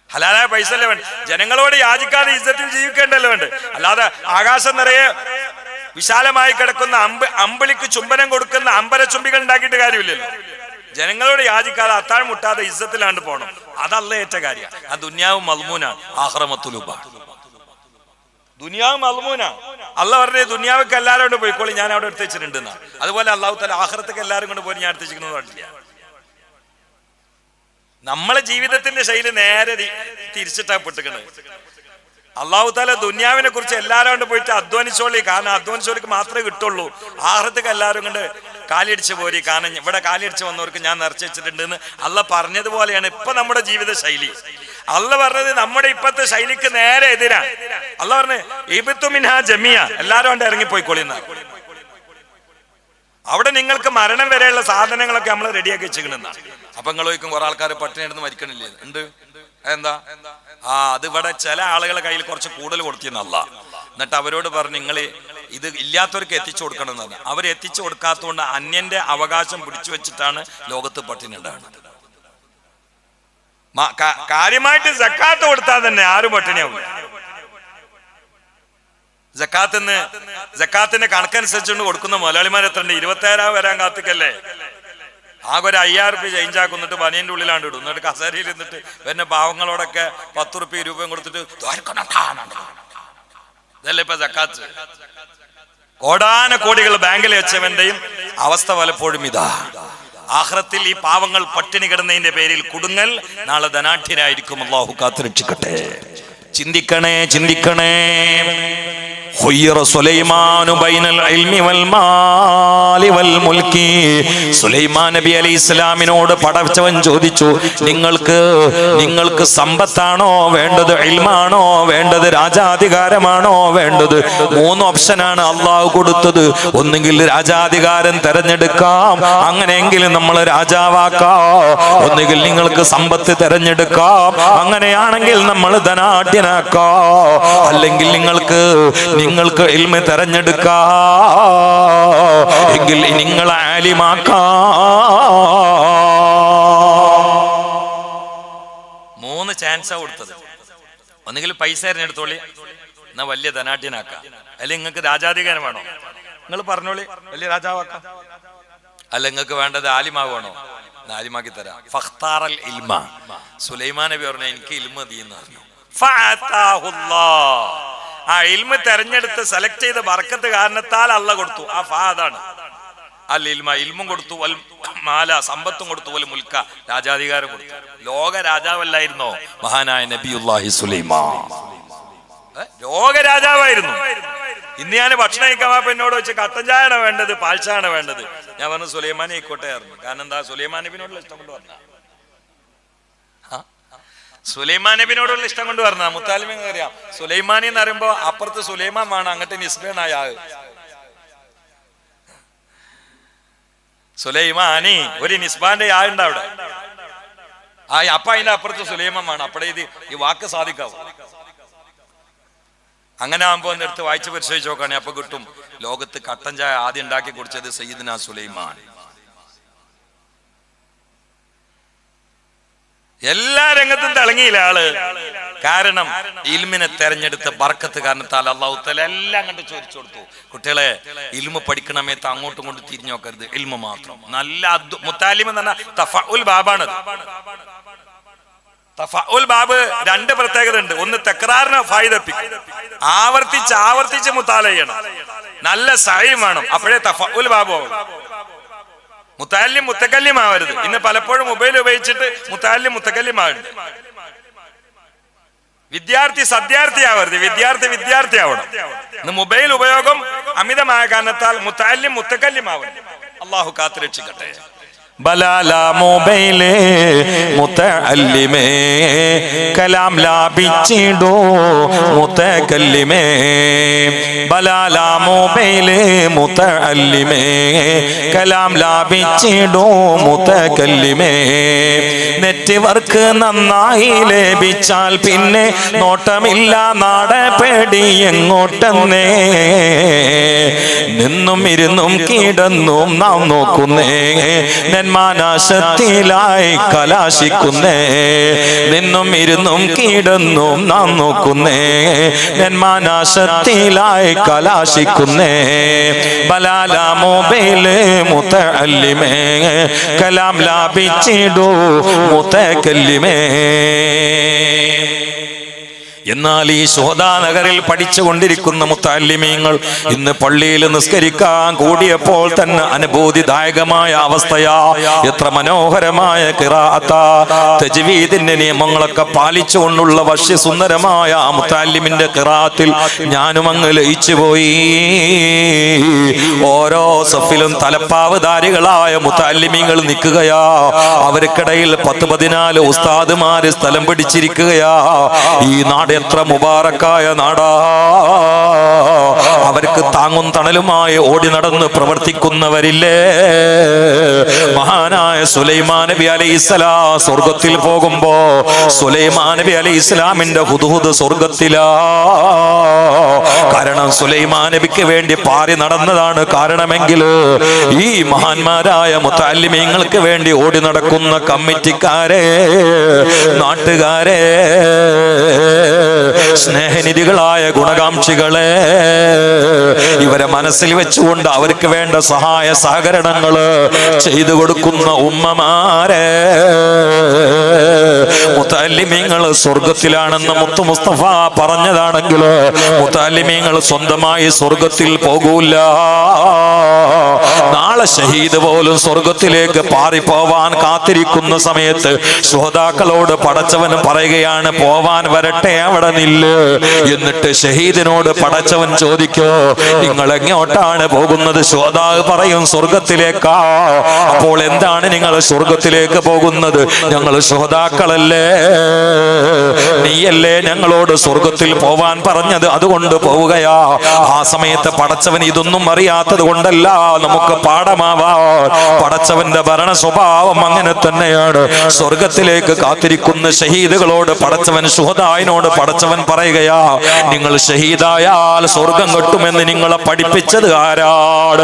ഹലാലായ പൈസ അല്ലേ വേണ്ട, ജനങ്ങളോട് യാചിക്കാതെ ഇസ്സത്തിൽ ജീവിക്കേണ്ടല്ലോ വേണ്ട. അല്ലാതെ ആകാശം നിറയെ വിശാലമായി കിടക്കുന്ന അമ്പിളിക്ക് ചുംബനം കൊടുക്കുന്ന അമ്പരച്ചുംബികൾ ഉണ്ടാക്കിയിട്ട് കാര്യമില്ലല്ലോ. ജനങ്ങളോട് യാചിക്കാതെ അത്താഴം മുട്ടാതെ ഇസ്സത്തിലാണ്ട് പോകണം. അതല്ല ഏറ്റ കാര്യം. ആ ദുനിയാവും മൽമൂനാണ്, ആഖിറത്തുലുബാണ്. ദുനിയാവ് മൽമൂനാ. അള്ളാഹ് പറഞ്ഞത് ദുനിയാവൊക്കെ എല്ലാവരും കൊണ്ട് പോയിക്കോളി, ഞാൻ അവിടെ എടുത്ത് വെച്ചിട്ടുണ്ട്. അതുപോലെ അള്ളാഹു തആല ആഖിറത്തൊക്കെ എല്ലാവരും കൊണ്ട് പോയി ഞാൻ എടുത്ത് വെച്ചിരിക്കുന്നത് പാടില്ല. നമ്മളെ ജീവിതത്തിന്റെ ശൈലി നേരെ തിരിച്ചിട്ടാ പെട്ടുക്കണത്. അള്ളാഹു തആല ദുനിയാവിനെ കുറിച്ച് എല്ലാവരും കൊണ്ട് പോയിട്ട് അധ്വാനിച്ചോളി, കാരണം അധ്വാനിച്ചോളിക്ക് മാത്രമേ കിട്ടുള്ളൂ. ആഖിറത്തൊക്കെ എല്ലാവരും കൊണ്ട് കാലിടിച്ച് പോരി, കാരണം ഇവിടെ കാലിടിച്ച് വന്നവർക്ക് ഞാൻ നിറച്ച് വെച്ചിട്ടുണ്ട് എന്ന് അള്ളാഹ് പറഞ്ഞതുപോലെയാണ് ഇപ്പൊ നമ്മുടെ ജീവിത ശൈലി. അള്ളാഹ് പറഞ്ഞത് നമ്മുടെ ഇപ്പത്തെ ശൈലിക്ക് നേരെ എതിരാണ്. അള്ളാഹ് പറഞ്ഞു ഇബ്തു മിൻഹാ ജമിയ, എല്ലാവരും കൊണ്ട് ഇറങ്ങിപ്പോയിക്കോളി. അവിടെ നിങ്ങൾക്ക് മരണം വരെയുള്ള സാധനങ്ങളൊക്കെ നമ്മൾ റെഡിയാക്കി വെച്ചിട്ടുണ്ടെന്നാണ്. അപ്പൊ നിങ്ങൾ ചോദിക്കും കുറെ ആൾക്കാർ പട്ടിണി എടുത്ത് മരിക്കണില്ലേ? ഉണ്ട്. എന്താ? അത് ഇവിടെ ചില ആളുകളെ കയ്യിൽ കുറച്ച് കൂടുതൽ കൊടുത്തിരുന്നല്ല. എന്നിട്ട് അവരോട് പറഞ്ഞു നിങ്ങൾ ഇത് ഇല്ലാത്തവർക്ക് എത്തിച്ചു കൊടുക്കണം എന്ന് പറഞ്ഞു. അവർ എത്തിച്ചു കൊടുക്കാത്തതുകൊണ്ട് അന്യന്റെ അവകാശം പിടിച്ചു വെച്ചിട്ടാണ് ലോകത്ത് പട്ടിണി ഉണ്ടാകുന്നത്. കാര്യമായിട്ട് സക്കാത്ത് കൊടുത്താൽ തന്നെ ആരും പട്ടിണിയാവില്ല. സക്കാത്തിന്റെ കണക്കനുസരിച്ചുകൊണ്ട് കൊടുക്കുന്ന മുതലാളിമാർ എത്ര ഉണ്ട്? 27,000 വരാൻ കാത്തിക്കല്ലേ. ആകെ ഒരു 5,000 റുപ്യ ചേഞ്ച് ആക്കുന്നിട്ട് പനിയന്റെ ഉള്ളിലാണ്ട് ഇടും. എന്നിട്ട് കസേരയിൽ ഇരുന്നിട്ട് പിന്നെ പാവങ്ങളോടൊക്കെ 10 റുപ്യ 20 രൂപയും കൊടുത്തിട്ട് ഇതല്ലേ ഇപ്പൊ സക്കാത്ത്. കോടാനക്കോടികൾ ബാങ്കിൽ വെച്ചവന്റെയും അവസ്ഥ പലപ്പോഴും ഇതാ. ആഖിറത്തിൽ ഈ പാവങ്ങൾ പട്ടിണി കിടന്നതിന്റെ പേരിൽ കുടുങ്ങൽ, നാളെ ധനാഢ്യരായിരിക്കും. അല്ലാഹു കാത്തുരക്ഷിക്കട്ടെ. ചിന്തിക്കണേ, ചിന്തിക്കണേ. ഖുയ്യിറ സുലൈമാനു ബൈനൽ ഇൽമി വൽ മാലി വൽ മുൽക്കി. സുലൈമാൻ നബി അലൈഹി ഇസ്ലാമിനോട് പടച്ചവൻ ചോദിച്ചു, നിങ്ങൾക്ക് സമ്പത്താണോ വേണ്ടത്, ഇൽമാണോ വേണ്ടത്, രാജാധികാരമാണോ വേണ്ടത്? 3 ഓപ്ഷനാണ് അള്ളാഹു കൊടുത്തത്. ഒന്നുകിൽ രാജാധികാരം തെരഞ്ഞെടുക്കാം, അങ്ങനെയെങ്കിൽ നമ്മൾ രാജാവാക്കാം. ഒന്നുകിൽ നിങ്ങൾക്ക് സമ്പത്ത് തെരഞ്ഞെടുക്കാം, അങ്ങനെയാണെങ്കിൽ നമ്മൾ ധനാഢ്യനാക്കാം. അല്ലെങ്കിൽ നിങ്ങൾക്ക് ഇൽമ തെരഞ്ഞെടുക്കാം, എങ്കിൽ നിങ്ങൾ ആലിമാക്കാം. 3 ചാൻസാ കൊടുത്തത്. ഒന്നുകിൽ പൈസ തെരഞ്ഞെടുത്തോളി, എന്നാ വലിയ ധനാഢ്യനാക്കാം. അല്ലെങ്കിൽ നിങ്ങൾക്ക് രാജാധികാരം വേണോ, നിങ്ങൾ പറഞ്ഞോളി, വലിയ രാജാവാക്കാം. അല്ല നിങ്ങൾക്ക് വേണ്ടത് ആലിമാവാണോ, ആലിമാക്കി തരാം. ഫഖ്താറൽ ഇൽമ. സുലൈമാൻ നബി പറഞ്ഞു എനിക്ക് ഇൽമ മതിയെന്ന് പറഞ്ഞു. ആ ഇൽമ തെരഞ്ഞെടുത്ത് സെലക്ട് ചെയ്ത ബർക്കത്ത് കാരണത്താൽ അള്ളാഹ് കൊടുത്തു. ആ ഫാദാണ് അൽ ഇൽമ. ഇൽമും കൊടുത്തു, വൽ മാല സമ്പത്തും കൊടുത്തു, വൽ മുൽക്ക രാജാധികാരം കൊടുത്തു. ലോക രാജാവല്ലായിരുന്നോ മഹാനായ നബിയുല്ലാഹി സുലൈമാൻ? ലോക രാജാവായിരുന്നു. ഇന്ന് ഞാൻ ഭക്ഷണം കഴിക്കാൻ എന്നോട് വെച്ച് കട്ടൻ ചായയാണ് വേണ്ടത്, പാൽ ചായയാണ് വേണ്ടത്. ഞാൻ പറഞ്ഞു സുലൈമാനി ആയിക്കോട്ടെ ആയിരുന്നു. കാരണം എന്താ, സുലൈമാൻ നബിനോടുള്ള ഇഷ്ടം കൊണ്ട് പറഞ്ഞ, സുലൈമാൻ നബിനോടുള്ള ഇഷ്ടം കൊണ്ട് പറഞ്ഞ. മുത്താലിമിന് അറിയാം, സുലൈമാനി എന്ന് പറയുമ്പോ അപ്പുറത്ത് സുലൈമാൻ വേണം, അങ്ങോട്ട് നിസ്ബേനായ ആള് സുലൈമാനി. ഒരു നിസ്ബാന്റെ ആളുണ്ട് അവിടെ. അപ്പൊ അതിന്റെ അപ്പുറത്ത് സുലൈമാൻ വേണം. അപ്പഴേ ഈ വാക്ക് സാധിക്കാവും. അങ്ങനെ ആകുമ്പോ എന്നെടുത്ത് വായിച്ച് പരിശോധിച്ച് നോക്കുകയാണെങ്കിൽ അപ്പൊ കിട്ടും, ലോകത്ത് കട്ടൻ ചായ ആദ്യം ഉണ്ടാക്കി കുടിച്ചത് സയ്യിദ്ന സുലൈമാൻ. എല്ലാ രംഗത്തും തിളങ്ങിയില്ല ആള്. കാരണം ഇൽമിനെ തെരഞ്ഞെടുത്ത ബർക്കത്ത് കാരണത്താൽ അല്ലാഹു തആല എല്ലാം കണ്ട് ചോദിച്ചു കൊടുത്തു. കുട്ടികളെ, ഇൽമ പഠിക്കണമേത്ത് അങ്ങോട്ടും കൊണ്ട് തിരിഞ്ഞു നോക്കരുത്, ഇൽമ മാത്രം. നല്ല മുത്താലിം എന്ന് പറഞ്ഞാൽ തഫഉൽ ബാബാണ്. തഫഉൽ ബാബ് 2 പ്രത്യേകത ഉണ്ട്. ഒന്ന് തക്രാറിനെ ഫായിദപ്പിക്കും, ആവർത്തിച്ച് മുത്താല ചെയ്യണം. നല്ല സഹീം വേണം, അപ്പോഴേ തഫഉൽ ബാബ് ആവും. മുത്താലിം മുത്തക്കല്ലിം ആവരുത്. ഇന്ന് പലപ്പോഴും മൊബൈൽ ഉപയോഗിച്ചിട്ട് മുത്താലിം മുത്തക്കല്ലിം ആവുന്നുണ്ട്. വിദ്യാർത്ഥി സദ്യാർത്ഥി ആവരുത്, വിദ്യാർത്ഥി ആവണം. ഇന്ന് മൊബൈൽ ഉപയോഗം അമിതമായ കാരണത്താൽ മുത്താലിം മുത്തക്കല്ലിം ആവണം. അള്ളാഹു കാത്തുരക്ഷിക്കട്ടെ. ബലാല മൊബൈലേ മുതഅല്ലിമേ കലാം ലാഭിച്ചിടോ മുതകല്ലിമേ. ബലാല മൊബൈലേ മുതഅല്ലിമേ കലാം ലാഭിച്ചിടോ മുതകല്ലിമേ. നെറ്റ്വർക്ക് നന്നായി ലഭിച്ചാൽ പിന്നെ നോട്ടമില്ല നാടപേടി എങ്ങോട്ടെന്നേ. നിന്നും ഇരുന്നും കിടന്നും നാം നോക്കുന്നേ, നെന്മാനാശത്തിലായി കലാശിക്കുന്നേ. നിന്നും ഇരുന്നും കിടന്നും നാം നോക്കുന്നേ, നെന്മാനാശത്തിലായി കലാശിക്കുന്നേ. ബലാല മൊബൈല് മുതഅല്ലിമേ കലാം ലാഭിച്ചിടൂ മുതകല്ലിമേ. എന്നാൽ ഈ ശോധാനഗറിൽ പഠിച്ചുകൊണ്ടിരിക്കുന്ന മുത്തഅല്ലിമീങ്ങൾ ഇന്ന് പള്ളിയിൽ നിസ്കരിക്കാൻ കൂടിയപ്പോൾ തന്നെ അനുഭൂതിദായകമായ അവസ്ഥയാ. എത്ര മനോഹരമായ ഖിറാഅത്താ. തജ്വീദിന്റെ നിയമങ്ങളൊക്കെ പാലിച്ചുകൊണ്ടുള്ള വശ്യസുന്ദരമായ മുത്തഅല്ലിമിന്റെ ഖിറാഅത്തിൽ ഞാനും അങ്ങ് ലയിച്ചു പോയി. ഓരോ സഫിലും തലപ്പാവുധാരികളായ മുത്തഅല്ലിമീങ്ങൾ നിൽക്കുകയാ. അവർക്കിടയിൽ 10-14 ഉസ്താദുമാര് സ്ഥലം പിടിച്ചിരിക്കുകയാ. ഈ നാട് എത്ര മുബാറക്കായ നാടാ. അവർക്ക് താങ്ങും തണലുമായി ഓടി നടന്ന് പ്രവർത്തിക്കുന്നവരില്ലേ. മഹാനായ സുലൈമാൻ നബി അലൈഹിസ്സലാം സ്വർഗത്തിൽ പോകുമ്പോ സുലൈമാൻ നബി അലൈഹിസ്സലാമിന്റെ ഹുദ്ഹുദ് സ്വർഗത്തിലാ. കാരണം സുലൈമാൻ നബിക്ക് വേണ്ടി പാറി നടന്നതാണ് കാരണമെങ്കിൽ ഈ മഹാന്മാരായ മുത്തഅല്ലിമീങ്ങൾക്ക് വേണ്ടി ഓടി നടക്കുന്ന കമ്മിറ്റിക്കാരെ, നാട്ടുകാരെ, സ്നേഹനിധികളായ ഗുണകാംക്ഷികളെ, ഇവരെ മനസ്സിൽ വെച്ചുകൊണ്ട് അവർക്ക് വേണ്ട സഹായ സഹകരണങ്ങള് ചെയ്തു കൊടുക്കുന്ന ഉമ്മമാരെ, മുത്തഅല്ലിമീങ്ങൾ സ്വർഗത്തിലാണെന്ന് മുത്തു മുസ്തഫ പറഞ്ഞതാണെങ്കിൽ മുത്തഅല്ലിമീങ്ങൾ സ്വന്തമായി സ്വർഗത്തിൽ പോകൂല. നാളെ നാളെ ഷഹീദ് പോലും സ്വർഗത്തിലേക്ക് പാറിപ്പോവാൻ കാത്തിരിക്കുന്ന സമയത്ത് ശുഹദാക്കളോട് പടച്ചവൻ പറയുകയാണ്, പോവാൻ വരട്ടെ, അവിടെ നില്ല്. എന്നിട്ട് ഷഹീദിനോട് പടച്ചവൻ ചോദിക്കോ, നിങ്ങൾ എങ്ങോട്ടാണ് പോകുന്നത്? ശുഹദാ പറയും, സ്വർഗത്തിലേക്കാ. അപ്പോൾ എന്താണ് നിങ്ങൾ സ്വർഗത്തിലേക്ക് പോകുന്നത്? ഞങ്ങൾ ശുഹദാക്കളല്ലേ, നീയല്ലേ ഞങ്ങളോട് സ്വർഗത്തിൽ പോവാൻ പറഞ്ഞത്, അതുകൊണ്ട് പോവുകയാ. ആ സമയത്ത് പടച്ചവൻ ഇതൊന്നും അറിയാത്തത് കൊണ്ടല്ല, നമുക്ക് പാഠമാവാ. പടച്ചവന്റെ ഭരണ സ്വഭാവം അങ്ങനെ തന്നെയാണ്. സ്വർഗത്തിലേക്ക് കാത്തിരിക്കുന്ന ഷഹീദുകളോട് പടച്ചവൻ, ശുഹദായിനോട് പടച്ചവൻ പറയുകയാ, നിങ്ങൾ ഷഹീദായാൽ സ്വർഗം കിട്ടുമെന്ന് നിങ്ങളെ പഠിപ്പിച്ചത് ആരാണ്?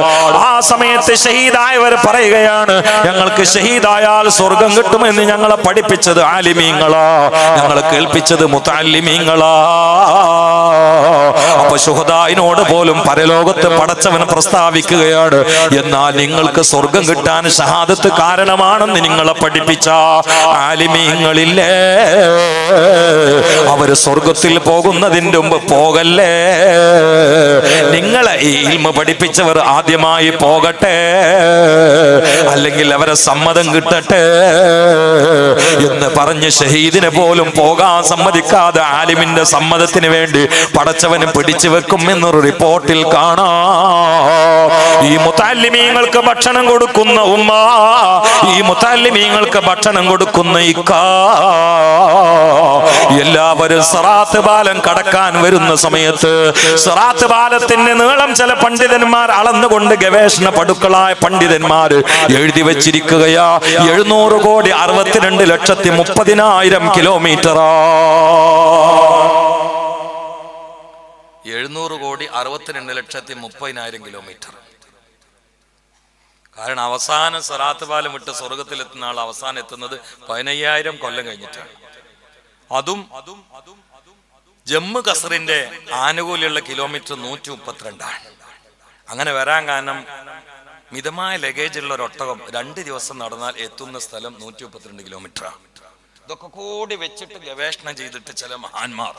ആ സമയത്ത് ഷഹീദായവർ പറയുകയാണ്, ഞങ്ങൾക്ക് ഷഹീദായാൽ സ്വർഗം കിട്ടുമെന്ന് ഞങ്ങളെ പഠിപ്പിച്ചത് ആലിമീങ്ങളാ, ഞങ്ങളെ കേൾപ്പിച്ചത് മുതഅല്ലിമീങ്ങളാ. അപ്പൊ ശുഹദായിനോട് പോലും പരലോകത്ത് പടച്ചവൻ പ്രസ്താവിക്കുകയാണ്, എന്നാൽ നിങ്ങൾക്ക് സ്വർഗം കിട്ടാൻ ഷഹാദത്ത് കാരണമാണെന്ന് നിങ്ങളെ പഠിപ്പിച്ച ആലിമീങ്ങളില്ലേ, അവര് സ്വർഗത്തിൽ പോകുന്നതിന്റെ മുമ്പ് പോകല്ലേ, നിങ്ങളെ ഈ ഇൽമ പഠിപ്പിച്ചവർ ആദ്യമായി പോകട്ടെ, അല്ലെങ്കിൽ അവരെ സമ്മതം കിട്ടട്ടെ എന്ന് പറഞ്ഞ് ഷഹീദിനെ പോലും പോകാൻ സമ്മതിക്കാതെ ആലിമിന്റെ സമ്മതത്തിന് വേണ്ടി പടച്ചവന് പിടിച്ചു വെക്കും എന്നൊരു റിപ്പോർട്ടിൽ കാണാം. ഈ മുതഅല്ലിമീങ്ങൾക്ക് ഭക്ഷണം കൊടുക്കുന്ന ഉമ്മ, ഈ മുതഅല്ലിമീങ്ങൾക്ക് ഭക്ഷണം കൊടുക്കുന്ന ഇക്ക, എല്ലാവരും സിറാത്ത് പാലം കടക്കാൻ വരുന്ന സമയത്ത് സിറാത്ത് പാലത്തിന്റെ നീളം ചില പണ്ഡിതന്മാർ അളന്നുകൊണ്ട് ഗവേഷണ പടുക്കളായ പണ്ഡിതന്മാർ എഴുതി വെച്ചിരിക്കുകയാ, 700,62,30,000 കിലോമീറ്ററാ. 700,62,30,000 കിലോമീറ്റർ. കാരണം അവസാനം സിറാത്ത് പാലം വിട്ട് സ്വർഗത്തിലെത്തുന്ന ആൾ അവസാനം എത്തുന്നത് 15,000 കൊല്ലം കഴിഞ്ഞിട്ടാണ്. അതും ജമ്മു കസറിന്റെ ആനുകൂല്യമുള്ള കിലോമീറ്റർ 132ആണ്. അങ്ങനെ വരാൻ കാരണം മിതമായ ലഗേജ് ഉള്ള ഒരു ഒട്ടകം 2 ദിവസം നടന്നാൽ എത്തുന്ന സ്ഥലം 132 കിലോമീറ്ററാണ്. ഇതൊക്കെ കൂടി വെച്ചിട്ട് ഗവേഷണം ചെയ്തിട്ട് ചില മഹാന്മാർ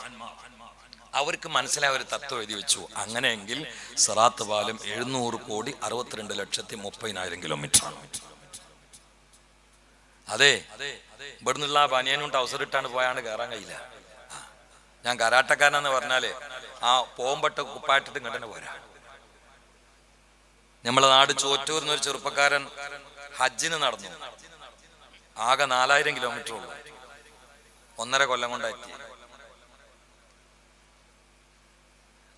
അവർക്ക് മനസ്സിലായ ഒരു തത്വം എഴുതി വെച്ചു. അങ്ങനെയെങ്കിൽ സിറാത്ത് പാലം 700,62,30,000 കിലോമീറ്ററാണ്. അതെ, ഇവിടുന്നുള്ള ബനിയനും ട്രൗസർ ഇട്ടാണ് പോയാണ് കയറാൻ കഴിയില്ല. ഞാൻ കരാട്ടക്കാരനെന്ന് പറഞ്ഞാല് ആ പോകുമ്പട്ട് കുപ്പായിട്ടിട്ട് ഇങ്ങോട്ട് പോരാ. നമ്മളെ നാട് ചോറ്റൂർ എന്നൊരു ചെറുപ്പക്കാരൻ ഹജ്ജിന് നടന്നു. ആകെ 4,000 കിലോമീറ്റർ ഉള്ളു. 1.5 കൊല്ലം കൊണ്ടെത്തി.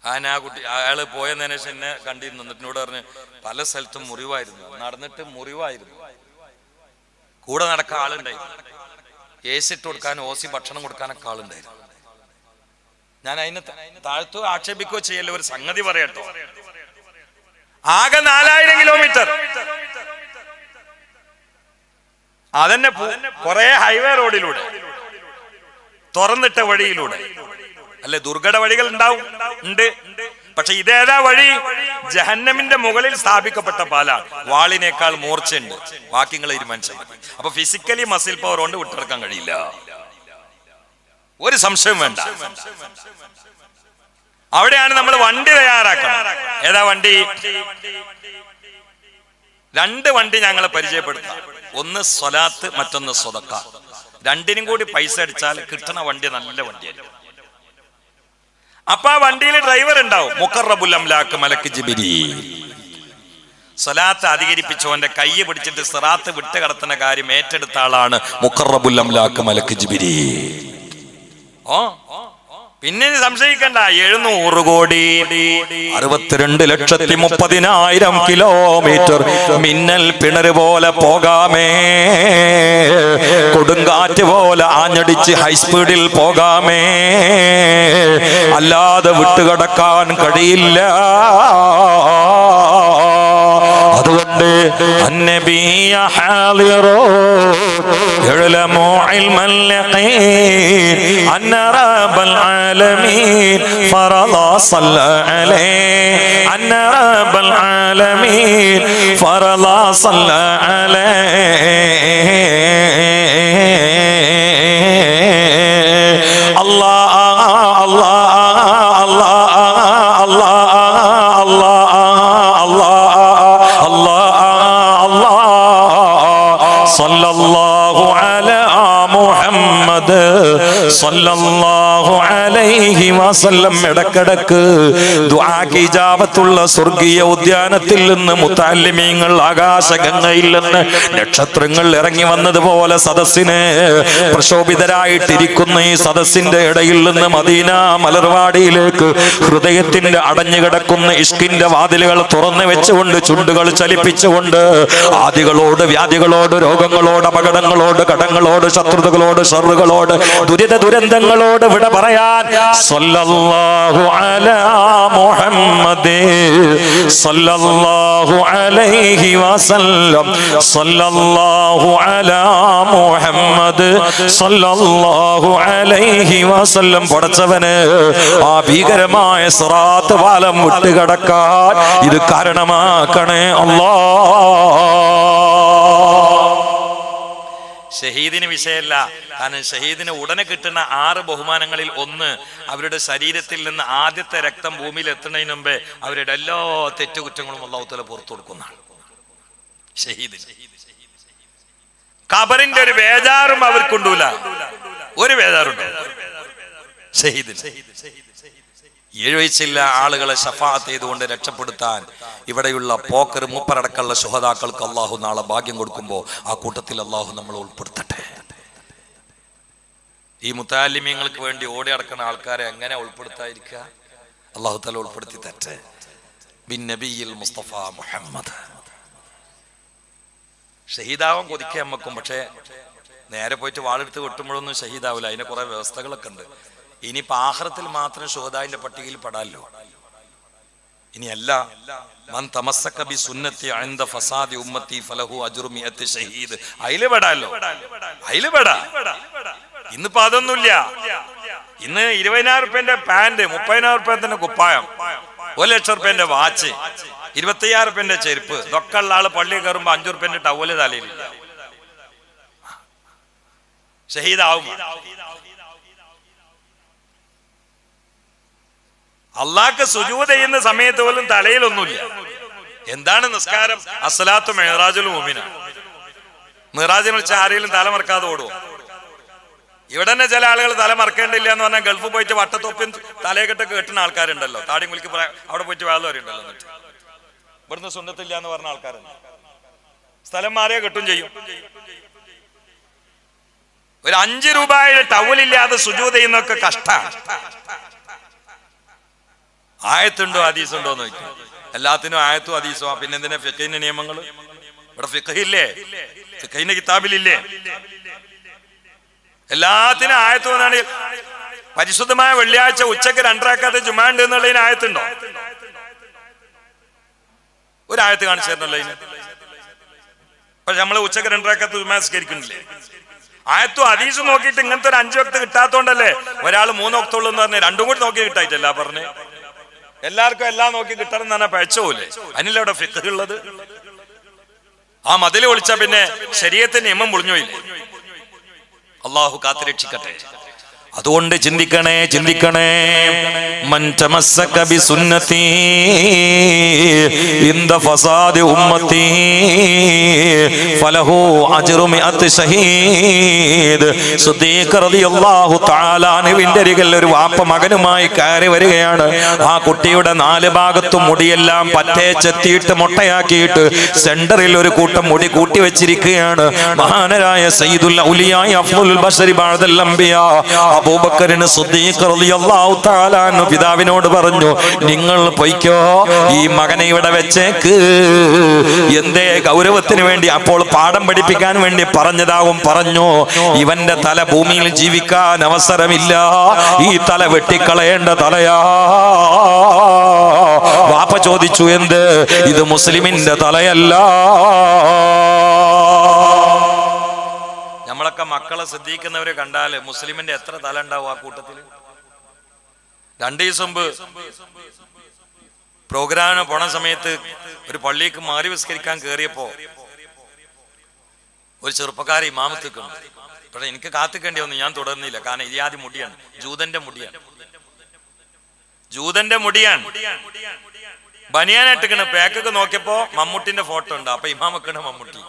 ആ കുട്ടി അയാള് പോയതിനു ശേഷം എന്നെ കണ്ടിരുന്നു. എന്നോട് പറഞ്ഞ് പല സ്ഥലത്തും മുറിവായിരുന്നു, നടന്നിട്ട് മുറിവായിരുന്നു. കൂടെ നടക്കാൻ ആളുണ്ടായിരുന്നു, AC ഇട്ട് കൊടുക്കാനും ഓസി ഭക്ഷണം കൊടുക്കാനൊക്കെ ആളുണ്ടായിരുന്നു. ഞാൻ അതിന് താഴ്ത്തോ ആക്ഷേപിക്കുകയോ ചെയ്യല്ലോ, ഒരു സംഗതി പറയട്ടോ. ആകെ 4,000 കിലോമീറ്റർ. അതന്നെ കുറെ ഹൈവേ റോഡിലൂടെ, തുറന്നിട്ട വഴിയിലൂടെ. അല്ലെ, ദുർഘട വഴികൾ ഉണ്ട്. പക്ഷെ ഇതേതാ വഴി? ജഹന്നമിന്റെ മുകളിൽ സ്ഥാപിക്കപ്പെട്ട പാലാണ്. വാളിനേക്കാൾ മൂർച്ചയുണ്ട്. ബാക്കി നിങ്ങൾ തീരുമാനിച്ചു. അപ്പൊ ഫിസിക്കലി മസിൽ പവർ കൊണ്ട് വിട്ടെടുക്കാൻ കഴിയില്ല, ഒരു സംശയം വേണ്ട. അവിടെയാണ് നമ്മൾ വണ്ടി തയ്യാറാക്കണം. ഏതാ വണ്ടി? 2 വണ്ടി ഞങ്ങളെ പരിചയപ്പെടുത്താം. ഒന്ന് സ്വലാത്ത്, മറ്റൊന്ന് സ്വതക്ക. 2നും കൂടി പൈസ അടിച്ചാൽ കിട്ടുന്ന വണ്ടി നല്ല വണ്ടിയായിരിക്കും. അപ്പൊ ആ വണ്ടിയിൽ ഡ്രൈവർ ഉണ്ടാവും, മുഖറബുൽ അംലാക്ക് മലക്ക് ജിബ്രീൽ. സ്വലാത്ത് അധികരിപ്പിച്ചവന്റെ കൈ പിടിച്ചിട്ട് സിറാത്ത് വിട്ട് കടത്തുന്ന കാര്യം ഏറ്റെടുത്ത ആളാണ് മുഖറബുൽ അംലാക്ക് മലക്ക് ജിബ്രീൽ. പിന്നെ സംശയിക്കണ്ട, 700,62,30,000 കിലോമീറ്റർ മിന്നൽ പിണര് പോലെ പോകാമേ, കൊടുങ്കാറ്റ് പോലെ ആഞ്ഞടിച്ച് ഹൈസ്പീഡിൽ പോകാമേ, അല്ലാതെ വിട്ടുകടക്കാൻ കഴിയില്ല. അതുകൊണ്ട് അന്നബിയ ഹാളിറോ ഇഅ്ലമു ഇൽമൽ യഖീൻ അന്ന റബ്ബൽ ആലമീൻ ഫറള സല്ല അലൈഹി അന്ന റബ്ബൽ ആലമീൻ ഫറള സല്ല അലൈഹി അല്ലാഹ് അല്ലാഹ് അല്ലാഹ് അല്ലാഹ് അല്ലാഹ് സല്ലല്ലാഹു അലാ മുഹമ്മദ് സല്ലല്ലാഹു അലൈഹി വസല്ലം. ഇടക്കിടക്ക് ദുആക്ക് ഇജാബത്തുള്ള സ്വർഗീയ ഉദ്യാനത്തിൽ നിന്ന് മുത്തഅല്ലിമീങ്ങൾ ആകാശഗംഗയിൽ നിന്ന് നക്ഷത്രങ്ങൾ ഇറങ്ങി വന്നതുപോലെ സദസ്സിനെ പ്രശോഭിതരായിട്ടിരിക്കുന്ന ഈ സദസ്സിന്റെ ഇടയിൽ നിന്ന് മദീന മലർവാടിയിലേക്ക് ഹൃദയത്തിന്റെ അടഞ്ഞുകിടക്കുന്ന ഇഷ്കിന്റെ വാതിലുകൾ തുറന്നു വെച്ചുകൊണ്ട് ചുണ്ടുകൾ ചലിപ്പിച്ചുകൊണ്ട് ആദികളോട് വ്യാധികളോട് രോഗങ്ങളോട് അപകടങ്ങളോട് കടങ്ങളോട് ശത്രുതകളോട് ഷർറുകളോട് ദുരിത ദുരന്തങ്ങളോട് വിട പറയാൻ സല്ലല്ലാഹു അലാ മുഹമ്മദ് സല്ലല്ലാഹു അലൈഹി വസല്ലം സല്ലല്ലാഹു അലാ മുഹമ്മദ് സല്ലല്ലാഹു അലൈഹി വസല്ലം. പടച്ചവന് ആ ഭീകരമായ സിറാത്ത് പാലം വിട്ടുകടക്കാൻ ഇത് കാരണമാക്കണേ അല്ലാഹ്. ഷഹീദിന് വിഷയമല്ല. കാരണം ഷഹീദിന് ഉടനെ കിട്ടുന്ന 6 ബഹുമാനങ്ങളിൽ ഒന്ന് അവരുടെ ശരീരത്തിൽ നിന്ന് ആദ്യത്തെ രക്തം ഭൂമിയിൽ എത്തുന്നതിന് മുമ്പേ അവരുടെ എല്ലാ തെറ്റുകുറ്റങ്ങളും അല്ലാഹു തആല പുറത്തു കൊടുക്കുന്നതാണ്. ഷഹീദിന് ഖബറിന്റെ ഒരു ബേജാറും അവർക്കുണ്ടൂല. ഒരു ബേജാറുണ്ട് ഷഹീദിന്. 7 വയസ്സില്ല ആളുകളെ ശഫാഅത്ത് ചെയ്തുകൊണ്ട് രക്ഷപ്പെടുത്താൻ ഇവിടെയുള്ള പോക്കർ മൂപ്പരടക്കമുള്ള ശുഹദാക്കൾക്ക് അല്ലാഹു നാളെ ഭാഗ്യം കൊടുക്കുമ്പോൾ ആ കൂട്ടത്തിൽ അല്ലാഹു നമ്മൾ ഉൾപ്പെടുത്തട്ടെ. ഈ മുത്തഅല്ലിമീങ്ങൾക്ക് വേണ്ടി ഓടി നടക്കുന്ന ആൾക്കാരെ എങ്ങനെ ഉൾപ്പെടുത്താതിരിക്കുക? അല്ലാഹു തആല ഉൾപ്പെടുത്തി തരട്ടെ. ബിൻ നബിയിൽ മുസ്തഫ മുഹമ്മദ്. ഷഹീദാവാൻ കൊതിക്കുക നമ്മക്കും, പക്ഷേ നേരെ പോയിട്ട് വാളെടുത്ത് വെട്ടുമ്പോഴൊന്നും ഷഹീദാവില്ല. അതിന് കുറെ വ്യവസ്ഥകളൊക്കെ ഉണ്ട്. ഇനിയിപ്പോ ആഖിറത്തിൽ മാത്രം ശുഹദാഇന്റെ പട്ടികയിൽ പെടാല്ലോ. ഇനിയല്ല, മൻ തമസ്സക ബി സുന്നത്തി ഇൻദ ഫസാദി ഉമ്മത്തി ഫലഹു അജ്റു മിഅത്തി ഷഹീദ്. അതില് പെടാല്ലോ, അതില് പെടാ. ഇന്നിപ്പോ അതൊന്നുമില്ല. ഇന്ന് 20,000 റുപ്യന്റെ പാന്റ്, 30,000 റുപ്യന്റെ കുപ്പായം, 1 ലക്ഷം റുപ്യന്റെ വാച്ച്, 25,000 റുപ്യന്റെ ചെരുപ്പ്, ഇതൊക്കെ ഉള്ള ആള് പള്ളി കയറുമ്പോ 5 റുപ്യന്റെ ടവല് തലയിലില്ല. ഷഹീദാവും. അള്ളാഹ്ക്ക് സുജൂദ് ചെയ്യുന്ന സമയത്ത് പോലും തലയിലൊന്നുമില്ല. എന്താണ് നിസ്കാരം? അസ്സലാത്തു മിഅ്റാജുൽ മുഅ്മിന. മിഅ്റാജിനെ വിളിച്ച് ആരെങ്കിലും തല മറക്കാതെ ഓടുവോ? ഇവിടെ തന്നെ ചില ആളുകൾ തല മറക്കേണ്ടില്ല എന്ന് പറഞ്ഞാൽ ഗൾഫ് പോയിട്ട് വട്ടത്തൊപ്പിൻ തലയെക്കെട്ടൊക്കെ കെട്ടുന്ന ആൾക്കാരുണ്ടല്ലോ. താടി മുലിക്ക് അവിടെ പോയിട്ട് വേളം അറിയണ്ടല്ലോ. എന്നിട്ട് ഇവിടുന്ന് സുന്നത്തില്ല എന്ന് പറഞ്ഞ ആൾക്കാരുണ്ട്. സ്ഥലം മാറിയാ കെട്ടും ചെയ്യും. ഒരു 5 രൂപയുടെ ടവലില്ലാതെ സുജൂദ് ചെയ്യുന്നൊക്കെ കഷ്ടാണ്. ആയത്തുണ്ടോ ഹദീസുണ്ടോ എന്ന് ചോദിക്കും. എല്ലാത്തിനും ആയത്തും ഹദീസോ. പിന്നെ എന്തിനാ ഫിഖഹിന്റെ നിയമങ്ങൾ? ഇവിടെ ഫിഖഹില്ലേ? ഫിഖഹിന്റെ കിതാബിലില്ലേ? എല്ലാത്തിനും ആയത്ത് വന്നാണെങ്കിൽ പരിശുദ്ധമായ വെള്ളിയാഴ്ച ഉച്ചക്ക് 2 റക്അത്ത് ജുമാ ഉണ്ട് എന്നുള്ളതിന് ആയത്തുണ്ടോ? ഒരു ആയത്ത് കാണിച്ചു തരണല്ലോ അതിന്. പക്ഷെ നമ്മള് ഉച്ചക്ക് 2 റക്അത്ത് ജുമാ നിസ്കരിക്കുന്നില്ലേ? ആയത്തും ഹദീസും നോക്കിയിട്ട് ഇങ്ങനത്തെ ഒരു 5 വക്ത് കിട്ടാത്തോണ്ടല്ലേ ഒരാൾ 3 വക്തുള്ളൂ എന്ന് പറഞ്ഞ് 2 കൂടി നോക്കി കിട്ടായിട്ടല്ല പറഞ്ഞ്. എല്ലാവർക്കും എല്ലാം നോക്കി കിട്ടണം എന്ന് പറഞ്ഞാൽ പഴച്ചോല്ലേ? അതിനല്ലേ അവിടെ ഫിഖ് ഉള്ളത്? ആ മതിൽ ഒളിച്ച പിന്നെ ശരീഅത്തിന്റെ നിയമം പൊളിഞ്ഞോയില്ലേ? അല്ലാഹു കാത്തുരക്ഷിക്കട്ടെ. അതുകൊണ്ട് ചിന്തിക്കണേ, ചിന്തിക്കണേ. മൻ തമസ്സക ബി സുന്നത്തി ഇൻദ ഫസാദി ഉമ്മത്തി ഫലഹു അജ്റു മിഅത്തി ഷഹീദ്. സിദ്ദീഖ് റളിയല്ലാഹു തആല അൻഹുവിന്റെ അരികിൽ ഒരു വാപ്പ മകനുമായി കയറി വരികയാണ്. ആ കുട്ടിയുടെ 4 ഭാഗത്തും മുടിയെല്ലാം പറ്റേ ചെത്തിയിട്ട് മുട്ടയാക്കിയിട്ട് സെന്ററിൽ ഒരു കൂട്ടം മുടി കൂട്ടി വെച്ചിരിക്കുകയാണ്. മഹാനരായ സയ്യിദുൽ ഔലിയാ അഫ്ളുൽ ബശരി ബഅദൽ അംബിയാ അബൂബക്കറിന് സിദ്ദീഖ് റളിയല്ലാഹു തആല അൻഹു പിതാവിനോട് പറഞ്ഞു, നിങ്ങൾ പൊയ്ക്കോ, ഈ മകനെ ഇവിടെ വെച്ചേക്ക്. എന്തേ ഗൗരവത്തിന് വേണ്ടി, അപ്പോൾ പാഠം പഠിപ്പിക്കാൻ വേണ്ടി പറഞ്ഞതാവും. പറഞ്ഞു, ഇവന്റെ തല ഭൂമിയിൽ ജീവിക്കാൻ അവസരമില്ല, ഈ തല വെട്ടിക്കളയേണ്ട തലയാ. വാപ്പ ചോദിച്ചു, എന്ത്? ഇത് മുസ്ലിമിന്റെ തലയല്ല. നമ്മളൊക്കെ മക്കളെ ശ്രദ്ധിക്കുന്നവരെ കണ്ടാല് മുസ്ലിമിന്റെ എത്ര തല ഉണ്ടാവും ആ കൂട്ടത്തില്? 2 ദിവസം മുമ്പ് പ്രോഗ്രാമിന് പോണ സമയത്ത് ഒരു പള്ളിക്ക് മാറി വിസ്കരിക്കാൻ കയറിയപ്പോ ഒരു ചെറുപ്പക്കാരി ഇമാമത്തിക്കുന്നു. പക്ഷെ എനിക്ക് കാത്തിക്കേണ്ടി വന്നു. ഞാൻ തുടർന്നില്ല. കാരണം ഇയാദ്യ മുടിയാണ്, ജൂതന്റെ മുടിയാണ്. ജൂതന്റെ മുടിയാണ്. ബനിയാനായിട്ടിക്കണ്. പാക്കൊക്കെ നോക്കിയപ്പോ മമ്മൂട്ടിന്റെ ഫോട്ടോ ഉണ്ട്. അപ്പൊ ഇമാമക്കണ് മമ്മൂട്ടി.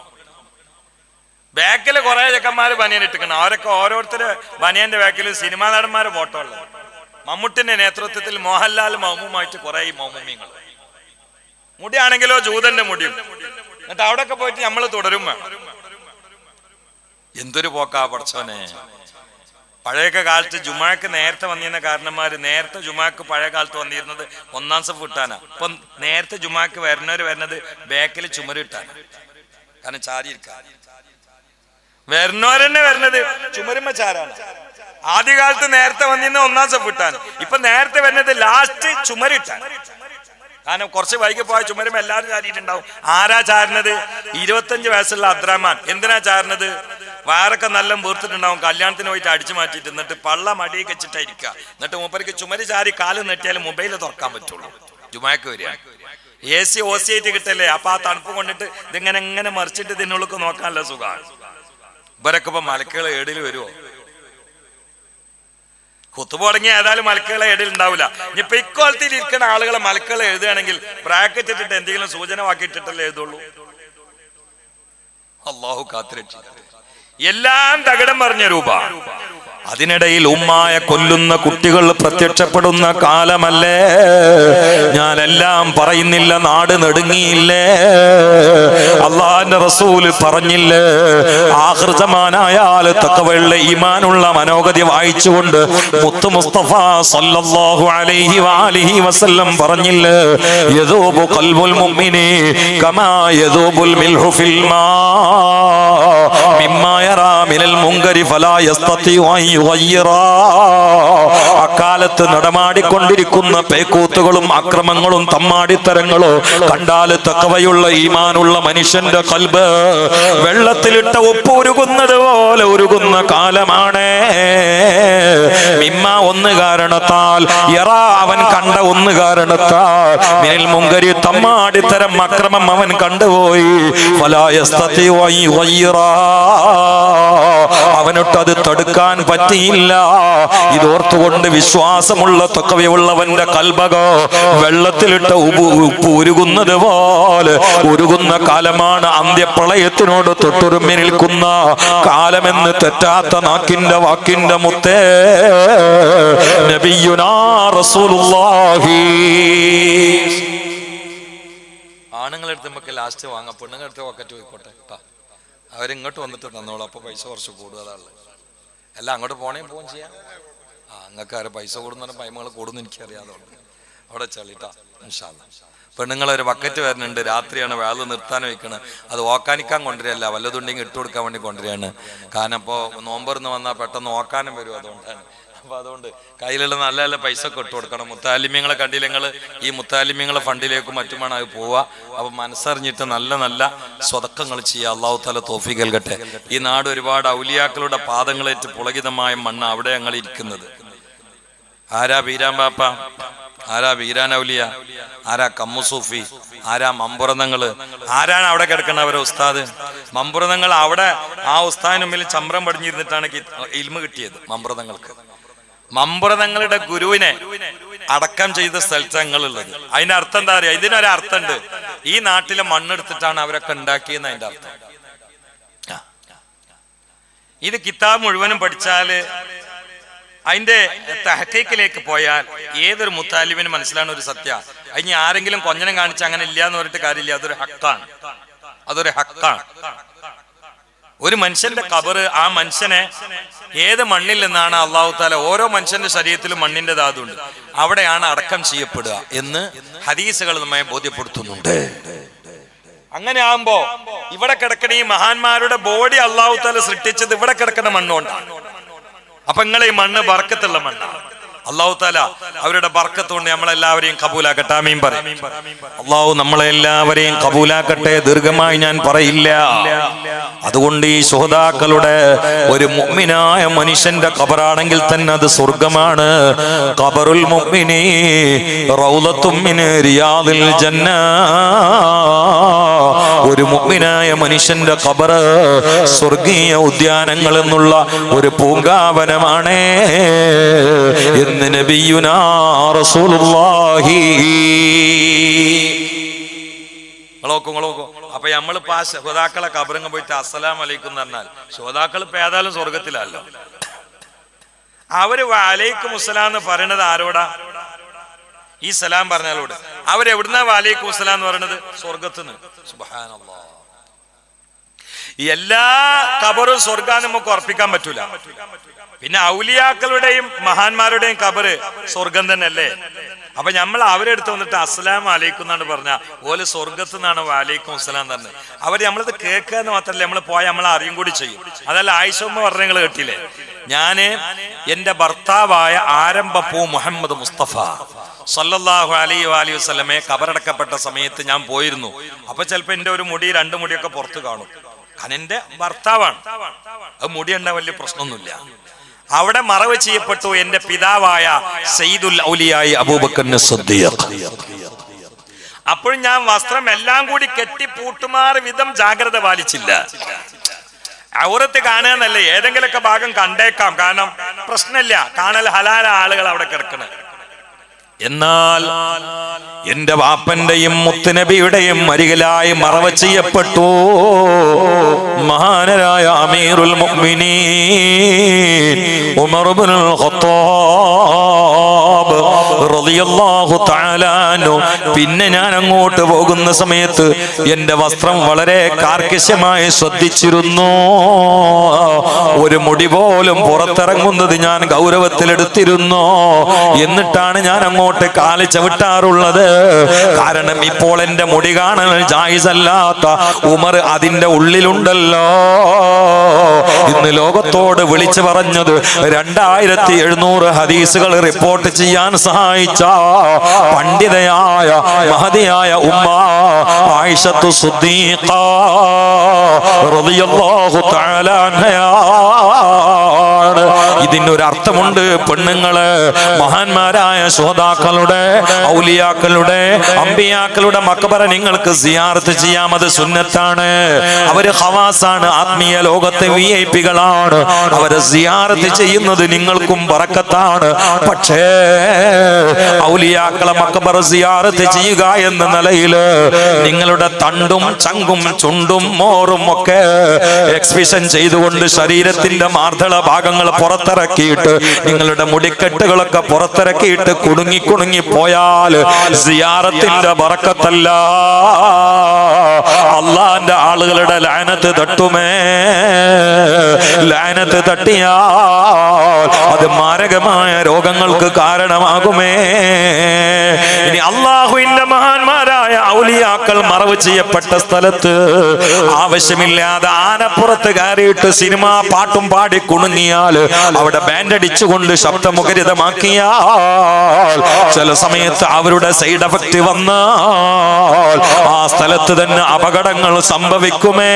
ബാക്കിൽ കുറെ ചെക്കന്മാര് ബനിയൻ ഇട്ടിക്കണം. അവരൊക്കെ ഓരോരുത്തര് ബനിയന്റെ ബാക്കിൽ സിനിമാ നടന്മാര് ഫോട്ടോ ഉള്ളത്. മമ്മൂട്ടിന്റെ നേതൃത്വത്തിൽ മോഹൻലാൽ മൗമുമായിട്ട് കുറെ ഈ മൗമുമിങ്ങൾ. മുടിയാണെങ്കിലോ ജൂതന്റെ മുടിയും. എന്നിട്ട് അവിടെയൊക്കെ പോയിട്ട് നമ്മൾ തുടരും. എന്തൊരു പോക്കാ പഠിച്ചോനെ. പഴയൊക്കെ കാലത്ത് ജുമാക്ക് നേരത്തെ വന്നിരുന്ന കാരണന്മാര് നേരത്തെ ജുമാക്ക് പഴയ കാലത്ത് വന്നിരുന്നത് ഒന്നാം സഫ് ഇട്ടാനാ. ഇപ്പം നേരത്തെ ജുമാക്ക് വരുന്നത് ബാക്കിൽ ചുമരിട്ടാണ്. കാരണം ചാരി ഇരിക്കാൻ വരുന്നവരെന്നെ വരുന്നത് ചുമരുമ്മ ചാരാണ്. ആദ്യകാലത്ത് നേരത്തെ വന്നിരുന്ന ഒന്നാം സഫ് ഇട്ടാൻ. ഇപ്പൊ നേരത്തെ വരുന്നത് ലാസ്റ്റ് ചുമരിട്ടാൻ. കാരണം കുറച്ച് വൈകി പോയ ചുമരും എല്ലാവരും ചാരിയിട്ടുണ്ടാവും. ആരാ ചാരുന്നത്? 25 വയസ്സുള്ള അബ്ദുറഹ്മാൻ. എന്തിനാ ചാരുന്നത്? വയറൊക്കെ നല്ല വീർത്തിട്ടുണ്ടാവും. കല്യാണത്തിന് പോയിട്ട് അടിച്ചു മാറ്റിയിട്ട് എന്നിട്ട് പള്ള മടിയൊക്കെ വെച്ചിട്ടായിരിക്കുക. എന്നിട്ട് മൂപ്പർക്ക് ചുമര് ചാരി കാല് നെട്ടിയാൽ മൊബൈൽ തുറക്കാൻ പറ്റുള്ളൂ. ജുമാക്ക് വരിക AC OC ആയിട്ട് കിട്ടല്ലേ. അപ്പൊ ആ തണുപ്പ് കൊണ്ടിട്ട് ഇതിങ്ങനെ എങ്ങനെ മറിച്ചിട്ട് ഇതിനുള്ളിൽ നോക്കാനുള്ള സുഖമാണ്. ഇവരൊക്കെ ഇപ്പൊ മലക്കുകളെ ഏടിൽ വരുമോ? കുത്തുബ തുടങ്ങി ഏതായാലും മലക്കുകളെ ഏടിൽ ഉണ്ടാവില്ല. ഇനിയിപ്പൊ ഇക്കോളത്തിൽ ഇരിക്കുന്ന ആളുകളെ മലക്കുകളെ എഴുതുകയാണെങ്കിൽ ബ്രാക്കറ്റ് ഇട്ടിട്ട് എന്തെങ്കിലും സൂചന വാക്കിയിട്ടിട്ടല്ലേ എഴുതുള്ളൂ. അള്ളാഹു കാത്തുരക്ഷിക്കട്ടെ. എല്ലാം തകിടം പറഞ്ഞ രൂപ. അതിനിടയിൽ ഉമ്മായെ കൊല്ലുന്ന കുട്ടികൾ പ്രത്യക്ഷപ്പെടുന്ന കാലമല്ലേ? ഞാനെല്ലാം പറയുന്നില്ല, നാട് നെടുങ്ങിയില്ലേ? അള്ളാന്റെ റസൂല് പറഞ്ഞില്ലേ, ആഖിർ സമാനായാൽ തഖ്വയുള്ള ഈമാനുള്ള മനോഗതി വായിച്ചുകൊണ്ട് മുത്തു മുസ്തഫ സല്ലല്ലാഹു അലൈഹി വആലിഹി വസല്ലം പറഞ്ഞില്ലേ, യദൂബു ഖൽബുൽ മുഅ്മിനി കമാ യദൂബുൽ മിൽഹു ഫിൽ മാ മിമ്മാ യറാ മിനൽ മുൻകരി ഫലാ യസ്തതിഉ അൻ യുഗയ്യിറാ. അക്കാലത്ത് നടമാടിക്കൊണ്ടിരിക്കുന്ന പേക്കൂത്തുകളും അക്രമങ്ങളും തമ്മാടിത്തരങ്ങളോ കണ്ടാൽ തഖ്വയുള്ള ഈമാനുള്ള മനുഷ്യന്റെ ഖൽബ് വെള്ളത്തിലിട്ട ഉപ്പ് ഉരുകുന്നത് പോലെ ഉരുകുന്ന കാലമാണ്. മിമ്മ ഒന്ന് കാരണത്താൽ, യറാ അവൻ കണ്ട ഒന്ന് കാരണത്താൽ, മിനൽ മുൻകരി തമ്മാടിത്തരം അക്രമം അവൻ കണ്ടുപോയി, ഫലാ യസ്തതിഉ അൻ യുഗയ്യിറാ അവനൊട്ടത് തടുക്കാൻ പറ്റിയില്ല. ഇതോർത്തുകൊണ്ട് വിശ്വാസമുള്ള തഖ്വയുള്ളവന്റെ കൽബകോ വെള്ളത്തിലിട്ട ഉപ്പ് ഉരുകുന്നത് പോലെ ഉരുകുന്ന കാലമാണ്. അന്ത്യപ്രളയത്തിനോട് തൊട്ടുരുമ്മി നിൽക്കുന്ന കാലമെന്ന് തെറ്റാത്ത നാക്കിന്റെ വാക്കിന്റെ മുത്തേ നബിയുനാ റസൂലുള്ളാഹി. ആണുങ്ങളെടുത്ത് നമുക്ക് ലാസ്റ്റ് വാങ്ങാം, പെണ്ണുങ്ങളെടുത്ത് പോക്കറ്റ് പോയിക്കോട്ടെ. അവരിങ്ങോട്ട് വന്നിട്ട് തന്നോളൂ. അപ്പൊ പൈസ കുറച്ച് കൂടുതലാണ്. എല്ലാം അങ്ങോട്ട് പോവുകയും ചെയ്യാം. അങ്ങക്ക് ആരെ പൈസ കൂടുന്ന പൈമകൾ കൂടുന്ന എനിക്കറിയാതുകൊണ്ട് അവിടെ ചളിട്ടാ. ഇൻഷാ അല്ലാഹ് പെണ്ണുങ്ങളൊരു ബക്കറ്റ് വരുന്നുണ്ട്. രാത്രിയാണ് വേള നിർത്താൻ വയ്ക്കണത്. അത് ഓക്കാനിക്കാൻ കൊണ്ടുവരികയല്ല, വല്ലതുണ്ടെങ്കിൽ ഇട്ട് കൊടുക്കാൻ വേണ്ടി കൊണ്ടുവരികയാണ്. കാരണം ഇപ്പോൾ നോമ്പറിന്ന് വന്നാൽ പെട്ടെന്ന് ഓക്കാനും വരും. അതുകൊണ്ടാണ്. അപ്പൊ അതുകൊണ്ട് കയ്യിലുള്ള നല്ല നല്ല പൈസ ഒക്കെ ഇട്ട് കൊടുക്കണം. മുത്താലിമ്യങ്ങളെ കണ്ടില്ലെങ്കിൽ ഈ മുത്താലിമ്യങ്ങളെ ഫണ്ടിലേക്കും മറ്റുമാണ് അത് പോവുക. അപ്പൊ മനസ്സറിഞ്ഞിട്ട് നല്ല നല്ല സ്വതക്കങ്ങൾ ചെയ്യുക. അള്ളാഹു തആല തൗഫീഖ് നൽകട്ടെ. ഈ നാട് ഒരുപാട് ഔലിയാക്കളുടെ പാദങ്ങളേറ്റ് പുളകിതമായ മണ്ണ് അവിടെ ഞങ്ങൾ ഇരിക്കുന്നത്. ആരാ ബീരാൻ ബാപ്പ, ആരാ ബീരാൻ ഔലിയ, ആരാ കമ്മുസൂഫി, ആരാ മമ്പുറന്നങ്ങള്, ആരാണ് അവിടെ കിടക്കുന്നവരെ ഉസ്താദ്? മമ്പുറന്നങ്ങൾ അവിടെ ആ ഉസ്താദിന് മുമ്പിൽ ചമ്രം പടിഞ്ഞിരുന്നിട്ടാണ് ഇൽമ കിട്ടിയത്. മമ്പുറതങ്ങളുടെ ഗുരുവിനെ അടക്കം ചെയ്ത സ്ഥലത്ത് ഞങ്ങളുള്ളത്. അതിന്റെ അർത്ഥം എന്താ പറയാ? ഇതിനൊരർത്ഥമുണ്ട്. ഈ നാട്ടിലെ മണ്ണെടുത്തിട്ടാണ് അവരൊക്കെ ഉണ്ടാക്കിയെന്ന് അതിന്റെ അർത്ഥം. ഇത് കിതാബ് മുഴുവനും പഠിച്ചാല് അതിന്റെ തഹഖീഖിലേക്ക് പോയാൽ ഏതൊരു മുത്താലിബിന് മനസ്സിലാണ് ഒരു സത്യ. അതിന് ആരെങ്കിലും കൊഞ്ഞനം കാണിച്ച് അങ്ങനെ ഇല്ല എന്ന് പറഞ്ഞിട്ട് കാര്യമില്ല. അതൊരു ഹക്കാണ്. ഒരു മനുഷ്യന്റെ ഖബറ്, ആ മനുഷ്യനെ ഏത് മണ്ണിൽ നിന്നാണ് അള്ളാഹു താല, ഓരോ മനുഷ്യന്റെ ശരീരത്തിലും മണ്ണിന്റെ ധാതുണ്ട്, അവിടെയാണ് അടക്കം ചെയ്യപ്പെടുക എന്ന് ഹദീസുകൾ നമ്മെ ബോധ്യപ്പെടുത്തുന്നുണ്ട്. അങ്ങനെ ആകുമ്പോ ഇവിടെ കിടക്കണ ഈ മഹാന്മാരുടെ ബോഡി അള്ളാഹു താല സൃഷ്ടിച്ചത് ഇവിടെ കിടക്കുന്ന മണ്ണുകൊണ്ടാണ്. അപ്പൊ നിങ്ങളെ ഈ മണ്ണ് ബർക്കത്തുള്ള മണ്ണാണ്. അള്ളാഹു താല അവരുടെ ബർക്കത്ത് കൊണ്ട് നമ്മളെല്ലാവരെയും കബൂലാക്കട്ടെ. ആമീൻ പറയും. അള്ളാഹു നമ്മളെല്ലാവരെയും കബൂലാക്കട്ടെ. ദീർഘമായി ഞാൻ പറയില്ല. അതുകൊണ്ട് ഈ ശുഹദാക്കളുടെ ഒരു മുഅ്മിനായ മനുഷ്യന്റെ ഖബറാണെങ്കിൽ തന്നെ അത് സ്വർഗമാണ്. ഖബറുൽ മുഅ്മിനി റൗളത്തും മിൻ റിയാദിൽ ജന്ന. ഒരു മുഅ്മിനായ മനുഷ്യന്റെ ഖബർ സ്വർഗീയ ഉദ്യാനങ്ങൾ എന്നുള്ള ഒരു പൂങ്കാവനമാണ് എന്ന് നബിയുനാ റസൂലുള്ളാഹി. അപ്പൊ അപ്പൊ നമ്മളിപ്പോ ആ ശുഹദാക്കളെ കബറങ്ങ് പോയിട്ട് അസ്സലാം അലൈക്കും എന്ന് പറഞ്ഞാൽ ശുഹദാക്കൾ ഇപ്പൊ ഏതായാലും സ്വർഗത്തിലല്ലോ. അവര് വലൈക്കും മുസ്സലാം എന്ന് പറയണത് ആരോടാ? ഈ സലാം പറഞ്ഞാലോട്. അവരെവിടുന്നാ വലൈക്കും മുസ്സലാം എന്ന് പറയണത്? സ്വർഗത്തുനിന്ന്. സുബ്ഹാനല്ലാഹ്. എല്ലാ കബറും സ്വർഗാൻ നമുക്ക് ഉറപ്പിക്കാൻ പറ്റൂല. പിന്നെ ഔലിയാക്കളുടെയും മഹാന്മാരുടെയും കബറ് സ്വർഗം തന്നെ അല്ലേ? അപ്പൊ നമ്മൾ അവരെടുത്ത് വന്നിട്ട് അസ്സലാം അലൈക്കും എന്നാണ് പറഞ്ഞ ഓല് സ്വർഗത്ത് നിന്നാണ് വലൈക്കും അസ്സലാം തന്നെ. അവര് നമ്മളിത് കേൾക്കുക എന്ന് മാത്രല്ല, നമ്മൾ പോയാൽ നമ്മൾ അറിയും കൂടി ചെയ്യും. അതല്ല ആയിഷമ്മ പറഞ്ഞ നിങ്ങൾ കേട്ടില്ലേ? ഞാന് എന്റെ ഭർത്താവായ ആരംഭപ്പൂ മുഹമ്മദ് മുസ്തഫ സല്ലല്ലാഹു അലൈഹി വസല്ലമയെ കബറടക്കപ്പെട്ട സമയത്ത് ഞാൻ പോയിരുന്നു. അപ്പൊ ചിലപ്പോ എന്റെ ഒരു മുടി 2 മുടിയൊക്കെ പുറത്ത് കാണും. കാരണം എന്റെ ഭർത്താവാണ്, അത് മുടി ഉണ്ടാ വലിയ പ്രശ്നമൊന്നുമില്ല. അവിടെ മറവ് ചെയ്യപ്പെട്ടു എന്റെ പിതാവായ സയ്യിദുൽ ഔലിയായി അബൂബക്കർ സിദ്ദീഖ്. അപ്പോഴും ഞാൻ വസ്ത്രം എല്ലാം കൂടി കെട്ടിപ്പൂട്ടുമാർ വിധം ജാഗ്രത പാലിച്ചില്ല. ഔറത്ത് കാണാന്നല്ലേ, ഏതെങ്കിലുമൊക്കെ ഭാഗം കണ്ടേക്കാം, കാരണം പ്രശ്നമില്ല, കാണൽ ഹലാല ആളുകൾ അവിടെ കിടക്കണേ. എന്നാൽ എന്റെ വാപ്പന്റെയും മുത്തുനബിയുടെയും അരികിലായി മറവ് ചെയ്യപ്പെട്ടു മഹാനരായ അമീറുൽ മുഅ്മിനീൻ ഉമർ ഇബ്നുൽ ഖത്താബ് റളിയല്ലാഹു തആല അൻഹു. പിന്നെ ഞാൻ അങ്ങോട്ട് പോകുന്ന സമയത്ത് എന്റെ വസ്ത്രം വളരെ കാർക്കശ്യമായി ശ്രദ്ധിച്ചിരുന്നു. ഒരു മുടി പോലും പുറത്തിറങ്ങുന്നത് ഞാൻ ഗൗരവത്തിലെടുത്തിരുന്നു. എന്നിട്ടാണ് ഞാൻ അങ്ങോട്ട് കാല് ചവിട്ടാറുള്ളത്. കാരണം ഇപ്പോൾ എന്റെ മുടി കാണാൻ ജായിസല്ലാത്ത ഉമർ അതിന്റെ ഉള്ളിലുണ്ടല്ലോ. ഇന്ന് ലോകത്തോട് വിളിച്ചു പറഞ്ഞത് 2700 ഹദീസുകൾ റിപ്പോർട്ട് ചെയ്യാൻ സഹായിച്ച പണ്ഡിതയായ മഹദിയായ ഉമ്മ ആയിഷത്തു സിദ്ദീഖ റളിയല്ലാഹു തആല അൻഹയാണ്. ഇതിനൊരു അർത്ഥമുണ്ട്. പെണ്ണുങ്ങള് മഹാന്മാരായ ശുഹദാക്കളുടെ ഔലിയാക്കളുടെ അമ്പിയാക്കളുടെ മക്ബറ നിങ്ങൾക്ക് സിയാറത്ത് ചെയ്യാം. അത് സുന്നത്താണ്. അവര് ഖവാസാണ്, ആത്മീയ ലോകത്തെ വിഐപികളാണ്. അവരെ സിയാറത്ത് ചെയ്യുന്നത് നിങ്ങൾക്കും ബറക്കത്താണ്. പക്ഷേ ഔലിയാക്കളെ മക്ബറ സിയാറത്ത് ചെയ്യുക എന്ന നിലയില് നിങ്ങളുടെ തണ്ടും ചങ്കും ചുണ്ടും മോറും ഒക്കെ എക്സ്ബിഷൻ ചെയ്തുകൊണ്ട് ശരീരത്തിന്റെ മാർദ്ദള ഭാഗങ്ങൾ പുറത്തിറക്കിയിട്ട് നിങ്ങളുടെ മുടിക്കെട്ടുകളൊക്കെ പുറത്തിറക്കിയിട്ട് കുടുങ്ങി കുടുങ്ങി പോയാൽ സിയാറത്തിന്റെ ബറക്കത്തല്ല, അള്ളാന്റെ ആളുകളുടെ ലഅനത്ത് തട്ടുമേ. ലഅനത്ത് തട്ടിയാൽ അത് മാരകമായ രോഗങ്ങൾക്ക് കാരണമാകുമേ. ഇനി അള്ളാഹുവിന്റെ മഹാന്മാരായ ഔലിയാക്കൾ മറവ് ചെയ്യപ്പെട്ട സ്ഥലത്ത് ആവശ്യമില്ലാതെ ആനപ്പുറത്ത് കയറിയിട്ട് സിനിമ പാട്ടും പാടി കുണുങ്ങിയാൽ, അവിടെ ബാൻഡ് അടിച്ചുകൊണ്ട് ശബ്ദമുഖരിതമാക്കിയാൽ, ചില സമയത്ത് അവരുടെ സൈഡ് എഫക്ട് വന്നാൽ ആ സ്ഥലത്ത് തന്നെ അപകടങ്ങൾ സംഭവിക്കുമേ.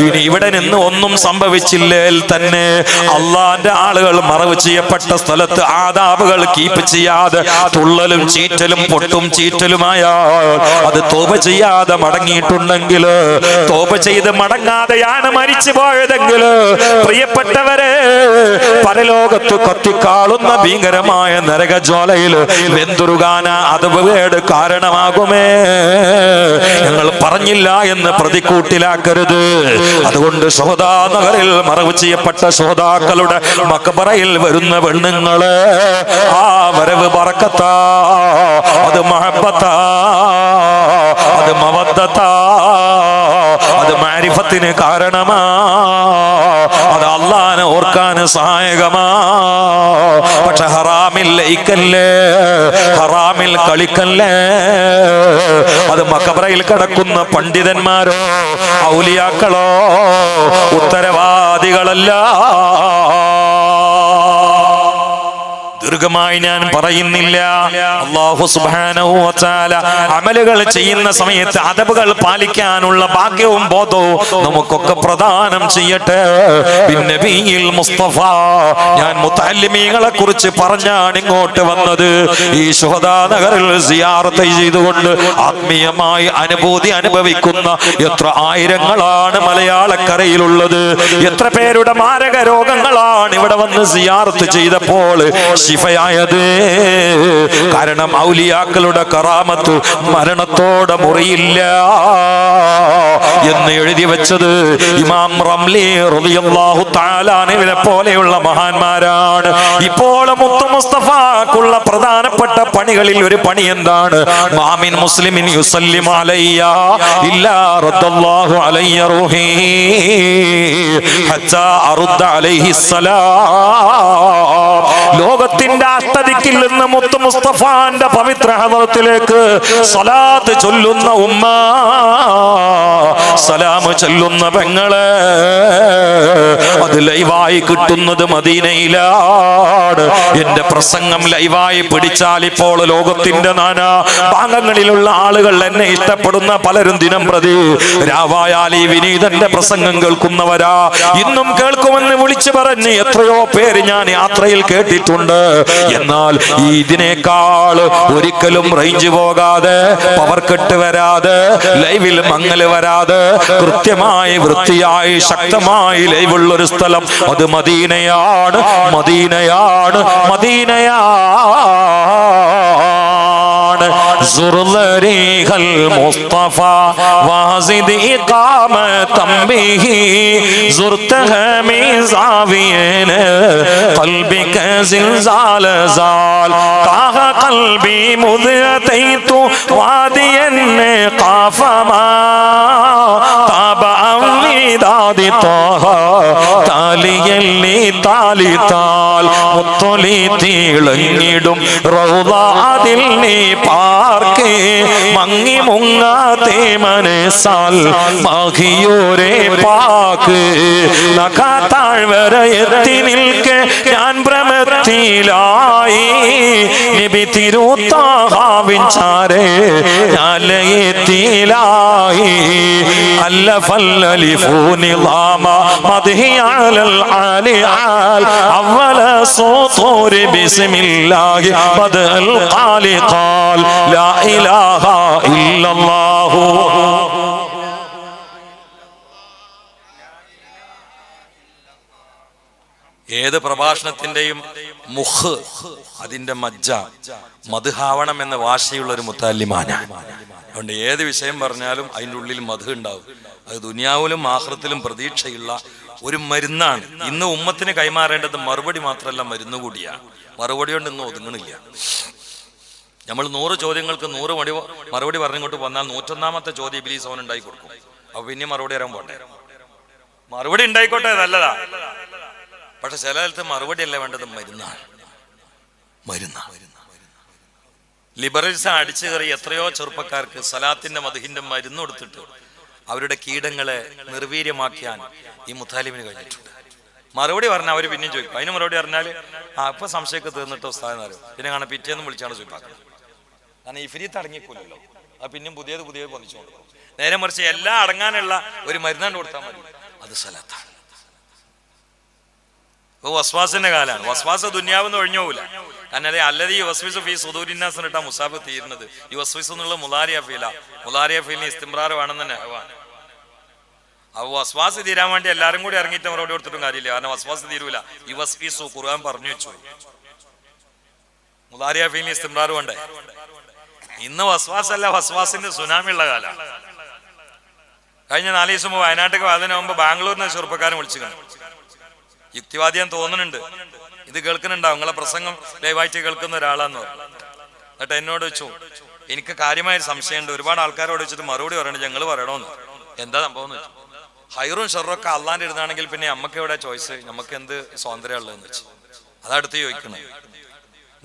ഇനി ഇവിടെ നിന്ന് ഒന്നും സംഭവിച്ചില്ലേൽ തന്നെ അള്ളാന്റെ ആളുകൾ മറവ് ചെയ്യപ്പെട്ട സ്ഥലത്ത് ആദാബുകൾ കീപ്പ് ചെയ്യാതെ തുള്ളലും ചീറ്റലും പൊട്ടും ചീറ്റലുമായാൽ, അത് തോപ ചെയ്യാതെ മടങ്ങിയിട്ടുണ്ടെങ്കിൽ, തോപ ചെയ്ത് മടങ്ങാതെയാണ് മരിച്ചു പോയതെങ്കിൽ, പ്രിയപ്പെട്ടവരെ, പരലോകത്ത് കത്തിക്കാളുന്ന ഭീകരമായ നരകജ്വാലയിൽ വെന്തുരുകാന അത് വേട് കാരണമാകുമേ. ഞങ്ങൾ പറഞ്ഞില്ല എന്ന് പ്രതിക്കൂട്ടിലാക്കരുത്. അതുകൊണ്ട് ശുഹദാ നഗറിൽ മറവ് ചെയ്യപ്പെട്ട ശുഹദാക്കളുടെ മക്ബറയിൽ വരുന്ന പെണ്ണുങ്ങള്, ആ വരവ് ബറക്കത്താ, അത് മഹബ്ബത്താ, അത് മവദ്ദത്താ, അത് മാരിഫത്തിന് കാരണമാ, അത് അള്ളാനെ ഓർക്കാൻ സഹായകമാ. പക്ഷെ ഹറാമിൽ ലയിക്കല്ലേ, ഹറാമിൽ കളിക്കല്ലേ. അത് മഖബറയിൽ കിടക്കുന്ന പണ്ഡിതന്മാരോ ഔലിയാക്കളോ ഉത്തരവാദികളല്ല. ദീർഘമായി ഞാൻ പറയുന്നില്ല. അല്ലാഹു സുബ്ഹാനഹു വ തആല അമലുകൾ ചെയ്യുന്ന സമയത്ത് അദബുകൾ പാലിക്കാനുള്ള ഭാഗ്യവും ബോധവും നമുക്കൊക്കെ പ്രദാനം ചെയ്യട്ടെ. നബിയിൽ മുസ്തഫ, ഞാൻ മുതഅല്ലിമീങ്ങളെ കുറിച്ച് പറഞ്ഞാണ് ഇങ്ങോട്ട് വന്നത്. ഈ ശുഹദാ നഗറിൽ സിയാറത്ത് ചെയ്തുകൊണ്ട് ആത്മീയമായി അനുഭൂതി അനുഭവിക്കുന്ന എത്ര ആയിരങ്ങളാണ് മലയാളക്കരയിലുള്ളത്. എത്ര പേരുടെ മാരക രോഗങ്ങളാണ് ഇവിടെ വന്ന് സിയാറത്ത് ചെയ്തപ്പോൾ ശിഫ ഷിഫയായത്. കാരണം ഔലിയാക്കളുടെ കറാമത്ത് മരണത്തോടെ മുറിയില്ല എന്ന് എഴുതി വെച്ചത് ഇമാം റംലി റളിയല്ലാഹു തആല അൻഹുവിനെ പോലെയുള്ള മഹാന്മാരാണ്. ഇപ്പോൾ മുത്തു മുസ്തഫാക്കുള്ള പ്രധാനപ്പെട്ട പണികളിൽ ഒരു പണി എന്താണ്? മാമിൻ മുസ്ലിമിൻ യുസല്ലിമു അലയ്യ ഇല്ലാ റദ്ദല്ലാഹു അലയ്യ റൂഹി ഹത്താ അറുദ്ദ അലൈഹി സലാം. ലോകത്തിന്റെ അഷ്ടദിക്കിൽ നിന്ന് മുത്തു മുസ്തഫാന്റെ പവിത്ര ഹദറത്തിലേക്ക് സ്വലാത്ത് ചൊല്ലുന്ന ഉമ്മ, സലാം ചൊല്ലുന്ന പെങ്ങളെ, അത് ലൈവായി കിട്ടുന്നത് മദീനയിലാണ്. എന്റെ പ്രസംഗം ലൈവായി പിടിച്ചാൽ ഇപ്പോൾ ലോകത്തിന്റെ നാനാ ഭാഗങ്ങളിലുള്ള ആളുകൾ എന്നെ ഇഷ്ടപ്പെടുന്ന പലരും ദിനം പ്രതി രാവായാൽ ഈ വിനീതന്റെ പ്രസംഗം കേൾക്കുന്നവരാ. ഇന്നും കേൾക്കുമെന്ന് വിളിച്ചു പറഞ്ഞ് എത്രയോ പേര് ഞാൻ യാത്രയിൽ കേട്ടിട്ടുണ്ട്. എന്നാൽ ഇതിനേക്കാൾ ഒരിക്കലും റേഞ്ച് പോകാതെ, പവർ കട്ട് വരാതെ, ലൈവിൽ മങ്ങൽ വരാതെ, കൃത്യമായി വൃത്തിയായി ശക്തമായി ലൈവുള്ള ഒരു സ്ഥലം അത് മദീനയാണ്, മദീനയാണ്, മദീനയാണ്. സുർലരിഹൽ മുസ്തഫ വാസിദ് ഇഖാമതം ബിഹി സുർതഹ മിൻ സാവിയന ഖൽബിക സിൽസാല സാൽ കാഹ ഖൽബി മുദതൈതു വാദിയൻ ഖാഫമാ താബ അംവിദാദി താഹ താലിയല്ലി താലി താൽ മുത്തൊലി തീളങ്ങിടും റൗള അതിൽ നീ പാർക്കേ മങ്ങി മുങ്ങാതെ മനസാൽ മാഹിയോരെ പാക്ക് നഖാ താഴ്വര എത്തി നിൽക്കെ ഞാൻ ഭ്രമത്തിലായി നബി തിരുത്താഹാവിൻ ചാരേ ഞാൻ എത്തിലായി അല്ലഫൽ അലിഫു നിളാമ മദ്ഹി അലൽ ആലി ആൽ അവല സൂതൂർ ബിസ്മില്ലാഹി ബദൽ ഖാലി ഖാൽ ലാ ഇലാഹ ഇല്ലല്ലാഹു. ഏത് പ്രഭാഷണത്തിന്റെയും മുഖ്, അതിന്റെ മജ്ജ മദ്ഹാവണം എന്ന വാശിയുള്ള ഒരു മുത്തല്ലിമാണ്. അതുകൊണ്ട് ഏത് വിഷയം പറഞ്ഞാലും അതിൻ്റെ ഉള്ളിൽ മധു ഉണ്ടാവും. അത് ദുനിയാവിലും ആഖിറത്തിലും പ്രതീക്ഷയുള്ള ഒരു മരുന്നാണ്. ഇന്ന് ഉമ്മത്തിന് കൈമാറേണ്ടത് മറുപടി മാത്രമല്ല, മരുന്ന് കൂടിയാണ്. മറുപടി കൊണ്ട് ഇന്ന് ഒതുങ്ങണില്ല. നമ്മൾ 100 ചോദ്യങ്ങൾക്ക് 100 മറുപടി പറഞ്ഞിങ്ങോട്ട് വന്നാൽ 101ാമത്തെ ചോദ്യം ഇബ്ലീസ് അവൻ ഉണ്ടായി കൊടുക്കും. അപ്പൊ പിന്നെ മറുപടി തരാൻ പോട്ടെ. മറുപടി ഉണ്ടായിക്കോട്ടെ, നല്ലതാ. പക്ഷെ ചില കാലത്ത് മറുപടി അല്ല വേണ്ടത്, മരുന്നാണ്. മരുന്നാണ്. ലിബറൽസ് അടിച്ചു കയറി എത്രയോ ചെറുപ്പക്കാർക്ക് സലാത്തിന്റെ മദ്ഹിന്റെ മരുന്ന് കൊടുത്തിട്ട് അവരുടെ കീടങ്ങളെ നിർവീര്യമാക്കിയാൻ ഈ മുത്താലിമിന് കഴിഞ്ഞിട്ടുണ്ട്. മറുപടി പറഞ്ഞാൽ അവർ പിന്നെയും ചോദിക്കും. അതിന് മറുപടി പറഞ്ഞാൽ ഇപ്പൊ സംശയമൊക്കെ തീർന്നിട്ടോ സ്ഥാനം പിന്നെ കാണാൻ പിറ്റേന്ന് വിളിച്ചാണ് ചോദിപ്പാക്കുന്നത്. കാരണം ഇഫ്രീത്ത് അടങ്ങിക്കൂലല്ലോ, അത് പിന്നെയും പുതിയത് പൊന്നിച്ചു കൊടുക്കും. നേരെ മറിച്ച് എല്ലാം അടങ്ങാനുള്ള ഒരു മരുന്നാണ്ട് കൊടുത്താൽ മതി, അത് സലാത്താണ്. ഇപ്പൊ വസ്വാസിന്റെ കാലാണ്. വസ്വാസ് ദുന്യാവെന്ന് ഒഴിഞ്ഞു പോകില്ല. കാരണം അതെ അല്ലത് ഈ വസ്വിസ് ഫീ സുദൂരിന്നാസിന് ഇട്ടാ മുസാഫ് തീരുന്നത്. ഈ വസ്വിസ് എന്നുള്ള മുലാരിയ ഫീല, മുലാരിയ ഫീലിന് ഇസ്തിംറാർ വേണമെന്ന് തന്നെ ആവാണ്. അപ്പൊ വസ്വാസ് തീരാൻ വേണ്ടി എല്ലാരും കൂടി ഇറങ്ങിയിട്ട് മറുപടി കൊടുത്തിട്ടും കാര്യമില്ല. കാരണം വസ്വാസ് തീരൂല. ഈ വസ്ഫീസു ഖുർആൻ പറഞ്ഞു വെച്ചു. മുലാരിയ ഫീലിന് ഇസ്തിംറാർ വേണ്ടേ? ഇന്ന് വസ്വാസ് അല്ല, വസ്വാസിന്റെ സുനാമി ഉള്ള കാലം. കഴിഞ്ഞ 4 ദിവസം മുമ്പ് വയനാട്ടിൽ അതിന് മുമ്പ് ബാംഗ്ലൂരിൽ നിന്ന് ചെറുപ്പക്കാരൻ വിളിച്ചു കാണും. യുക്തിവാദിയാൻ തോന്നുന്നുണ്ട്, ഇത് കേൾക്കുന്നുണ്ടാവും, നിങ്ങളെ പ്രസംഗം ലൈവായിട്ട് കേൾക്കുന്ന ഒരാളാന്ന് പറഞ്ഞു. എന്നിട്ട് എന്നോട് വെച്ചു, എനിക്ക് കാര്യമായൊരു സംശയമുണ്ട്, ഒരുപാട് ആൾക്കാരോട് വെച്ചിട്ട് മറുപടി പറയണത് ഞങ്ങൾ പറയണമെന്ന്. എന്താ സംഭവം എന്ന് വെച്ചു. ഹൈറും ഷെറൊക്കെ അള്ളാന്റെ ഇരുന്നാണെങ്കിൽ പിന്നെ നമുക്ക് എവിടെ ചോയ്സ്, നമുക്ക് എന്ത് സ്വാതന്ത്ര്യം ഉള്ളതെന്ന് വെച്ചു. അതടുത്ത് ചോദിക്കണം.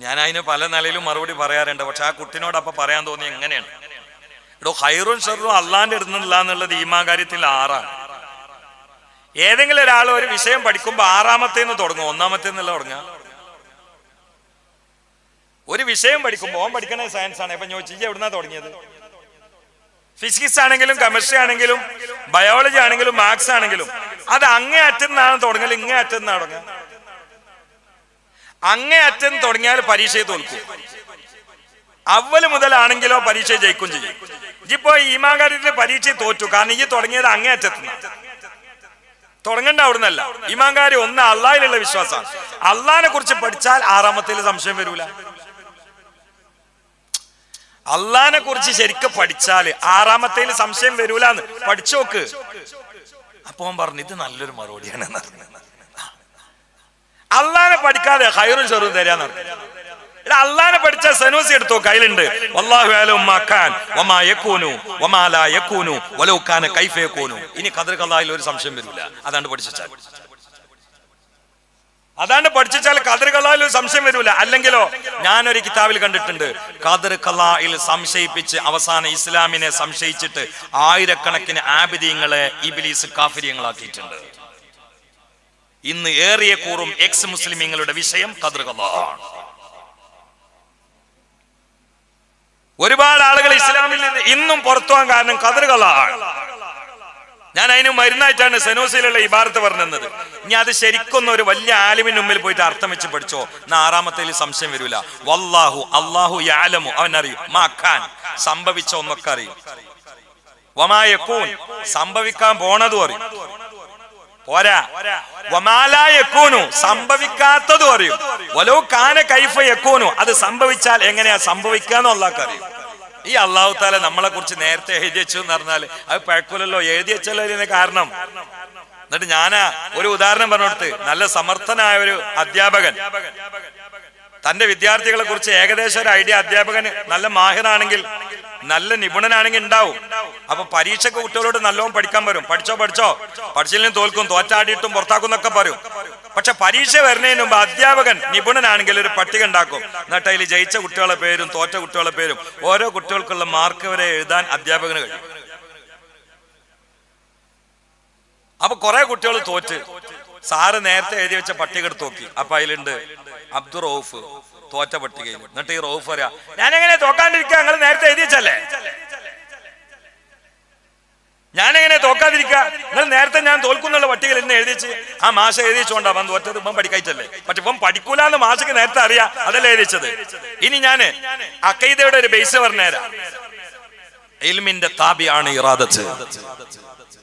ഞാൻ അതിന് പല നിലയിലും മറുപടി പറയാറുണ്ട്. പക്ഷെ ആ കുട്ടിനോട് അപ്പൊ പറയാൻ തോന്നി എങ്ങനെയാണ്, എടോ ഹൈറും ഷെറും അള്ളാന്റെ ഇടുന്നില്ല എന്നുള്ളത് ഈമാൻ കാര്യത്തിൽ 6ആണ്. ഏതെങ്കിലും ഒരാൾ ഒരു വിഷയം പഠിക്കുമ്പോ 6ാമത്തേന്ന് തുടങ്ങും, 1ാമത്തേന്നല്ല തുടങ്ങുക. ഒരു വിഷയം പഠിക്കുമ്പോൾ ഓൻ പഠിക്കണ സയൻസ് ആണ്. അപ്പൊ ചോദിച്ചു എവിടുന്നാ തുടങ്ങിയത്? ഫിസിക്സ് ആണെങ്കിലും കെമിസ്ട്രി ആണെങ്കിലും ബയോളജി ആണെങ്കിലും മാത്സ് ആണെങ്കിലും അത് അങ്ങേ അറ്റന്നാണ് തുടങ്ങൽ, ഇങ്ങേ അറ്റന്നാണ് തുടങ്ങുക. അങ്ങേ അറ്റം തുടങ്ങിയാൽ പരീക്ഷയെ തോൽക്കും. അവല് മുതലാണെങ്കിലോ പരീക്ഷ ജയിക്കും ചെയ്യും. ഇപ്പോ ഈമാൻ കാര്യത്തിൽ പരീക്ഷ തോറ്റു, കാരണം ഈ തുടങ്ങിയത് അങ്ങേ അറ്റത്തുനിന്ന്. തുടങ്ങേണ്ട അവിടുന്നല്ല. ഈമാൻകാരി ഒന്ന് അള്ളാഹിലുള്ള വിശ്വാസമാണ്. അള്ളാഹിനെ കുറിച്ച് പഠിച്ചാൽ ആറാമത്തേൽ സംശയം വരൂല. അള്ളാഹിനെ കുറിച്ച് ശരിക്കും പഠിച്ചാൽ ആറാമത്തേൽ സംശയം വരൂലെന്ന് പഠിച്ചു നോക്ക്. അപ്പൊ അവൻ പറഞ്ഞു ഇത് നല്ലൊരു മറുപടിയാണ്. അള്ളാഹിനെ പഠിക്കാതെ ഖൈറും ഷറും തരാന്ന് പറഞ്ഞു. അള്ളാഹിനെ പഠിച്ച സനൂസി എടുത്തോ, കയ്യിലുണ്ട്. വല്ലാഹു അലം മാ കാൻ വമാ യകൂനു വമാ ലാ യകൂനു വലൗ കാന കൈഫ യകൂനു. ഇനി ഖദർ ഖലായിൽ ഒരു സംശയം വരില്ല. അതാണ്ട് പഠിച്ചാൽ ഖദർ ഖലായിൽ ഒരു സംശയം വരില്ല. അല്ലെങ്കിലോ ഞാനൊരു കിതാബിൽ കണ്ടിട്ടുണ്ട്, ഖദർ ഖലായിൽ സംശയിപ്പിച്ച് അവസാനം ഇസ്ലാമിനെ സംശയിച്ചിട്ട് ആയിരക്കണക്കിന് ആബിദീങ്ങളെ ഇബ്ലീസ് കാഫിര്യങ്ങളാക്കിയിട്ടുണ്ട്. ഇന്ന് ഏറിയ കൂറും എക്സ് മുസ്ലിമീങ്ങളുടെ വിഷയം ഖദർ ഖലാ ആണ്. ഒരുപാട് ആളുകൾ ഇസ്ലാമിൽ നിന്ന് ഇന്നും പുറത്തു പോകാൻ കാരണം ഖദർ ഖലാ ആണ്. ഞാൻ അതിന് മരുന്നായിട്ടാണ് സെനോസിലുള്ള ഇബാറത്ത് പറഞ്ഞത്. ഇനി അത് ശരിക്കൊന്നും ഒരു വലിയ ആലിമിന് മുമ്പിൽ പോയിട്ട് അർത്ഥം വെച്ച് പഠിച്ചോ, എന്നാ ആറാമത്തേൽ സംശയം വരൂല. വല്ലാഹു അല്ലാഹു യഅലമു, അവനറിയും. മാ ഖാൻ സംഭവിച്ച ഒന്നൊക്കെ അറിയും. വമാ യകൂൻ സംഭവിക്കാൻ പോണതും അറിയും. പോരാ, വമാ ലാ യകൂനു സംഭവിക്കാത്തതും അറിയും. വലൗ കാന കൈഫ യകൂനു അത് സംഭവിച്ചാൽ എങ്ങനെയാ സംഭവിക്കാന്ന് അല്ലാഹു അറിയും. ഈ അല്ലാഹു തആല നമ്മളെ കുറിച്ച് നേരത്തെ എഴുതി വെച്ചു എന്ന് പറഞ്ഞാല് അത് പഴക്കൂലല്ലോ, എഴുതി വെച്ചല്ലോ ഇതിന് കാരണം. എന്നിട്ട് ഞാനാ ഒരു ഉദാഹരണം പറഞ്ഞെടുത്ത്, നല്ല സമർത്ഥനായ ഒരു അധ്യാപകൻ തന്റെ വിദ്യാർത്ഥികളെ കുറിച്ച് ഏകദേശം ഒരു ഐഡിയ, അധ്യാപകന് നല്ല മാഹിറാണെങ്കിൽ നല്ല നിപുണനാണെങ്കിൽ ഉണ്ടാവും. അപ്പൊ പരീക്ഷയ്ക്ക് കുട്ടികളോട് നല്ലോണം പഠിക്കാൻ വരും. പഠിച്ചോ പഠിച്ചില്ലെങ്കിൽ തോൽക്കും, തോറ്റാടിയിട്ടും പുറത്താക്കും എന്നൊക്കെ പറയും. പക്ഷെ പരീക്ഷ വരുന്നതിന് മുമ്പ് അധ്യാപകൻ നിപുണനാണെങ്കിൽ ഒരു പട്ടിക ഉണ്ടാക്കും. എന്നിട്ട് അതിൽ ജയിച്ച കുട്ടികളുടെ പേരും തോറ്റ കുട്ടികളുടെ പേരും ഓരോ കുട്ടികൾക്കുള്ള മാർക്ക് വരെ എഴുതാൻ അധ്യാപകന് കഴിയും. അപ്പൊ കുറെ കുട്ടികൾ തോറ്റ് സാറ് നേരത്തെ എഴുതി വെച്ച പട്ടിക എടുത്ത് നോക്കി. അപ്പൊ അതിലുണ്ട് അബ്ദുൾ റൌഫ് തോറ്റ പട്ടികയിൽ. എന്നിട്ട് ഈ റൌഫ് പറയാ, ഞാനെങ്ങനെ തോക്കാണ്ടിരിക്കുക, നിങ്ങൾ നേരത്തെ എഴുതി വെച്ചല്ലേ, ഞാനെങ്ങനെ തോക്കാതിരിക്കുക, നിങ്ങൾ നേരത്തെ ഞാൻ തോൽക്കുന്നുള്ള പട്ടികയിൽ ഇന്ന് എഴുതിച്ച്. ആ മാഷ എഴുതിച്ചുകൊണ്ടാ വന്ന് തോറ്റത്, ഇപ്പം പഠിക്കായിട്ടല്ലേ. പക്ഷെ ഇപ്പം പഠിക്കൂലെന്ന് മാഷക്ക് നേരത്തെ അറിയാം, അതല്ലേ എഴുതിച്ചത്. ഇനി ഞാന് അഖീദയുടെ ഒരു ബേസ് പറഞ്ഞുതരാം. ഇൽമിന്റെ താബിയാണ് ഇറാദത്ത്.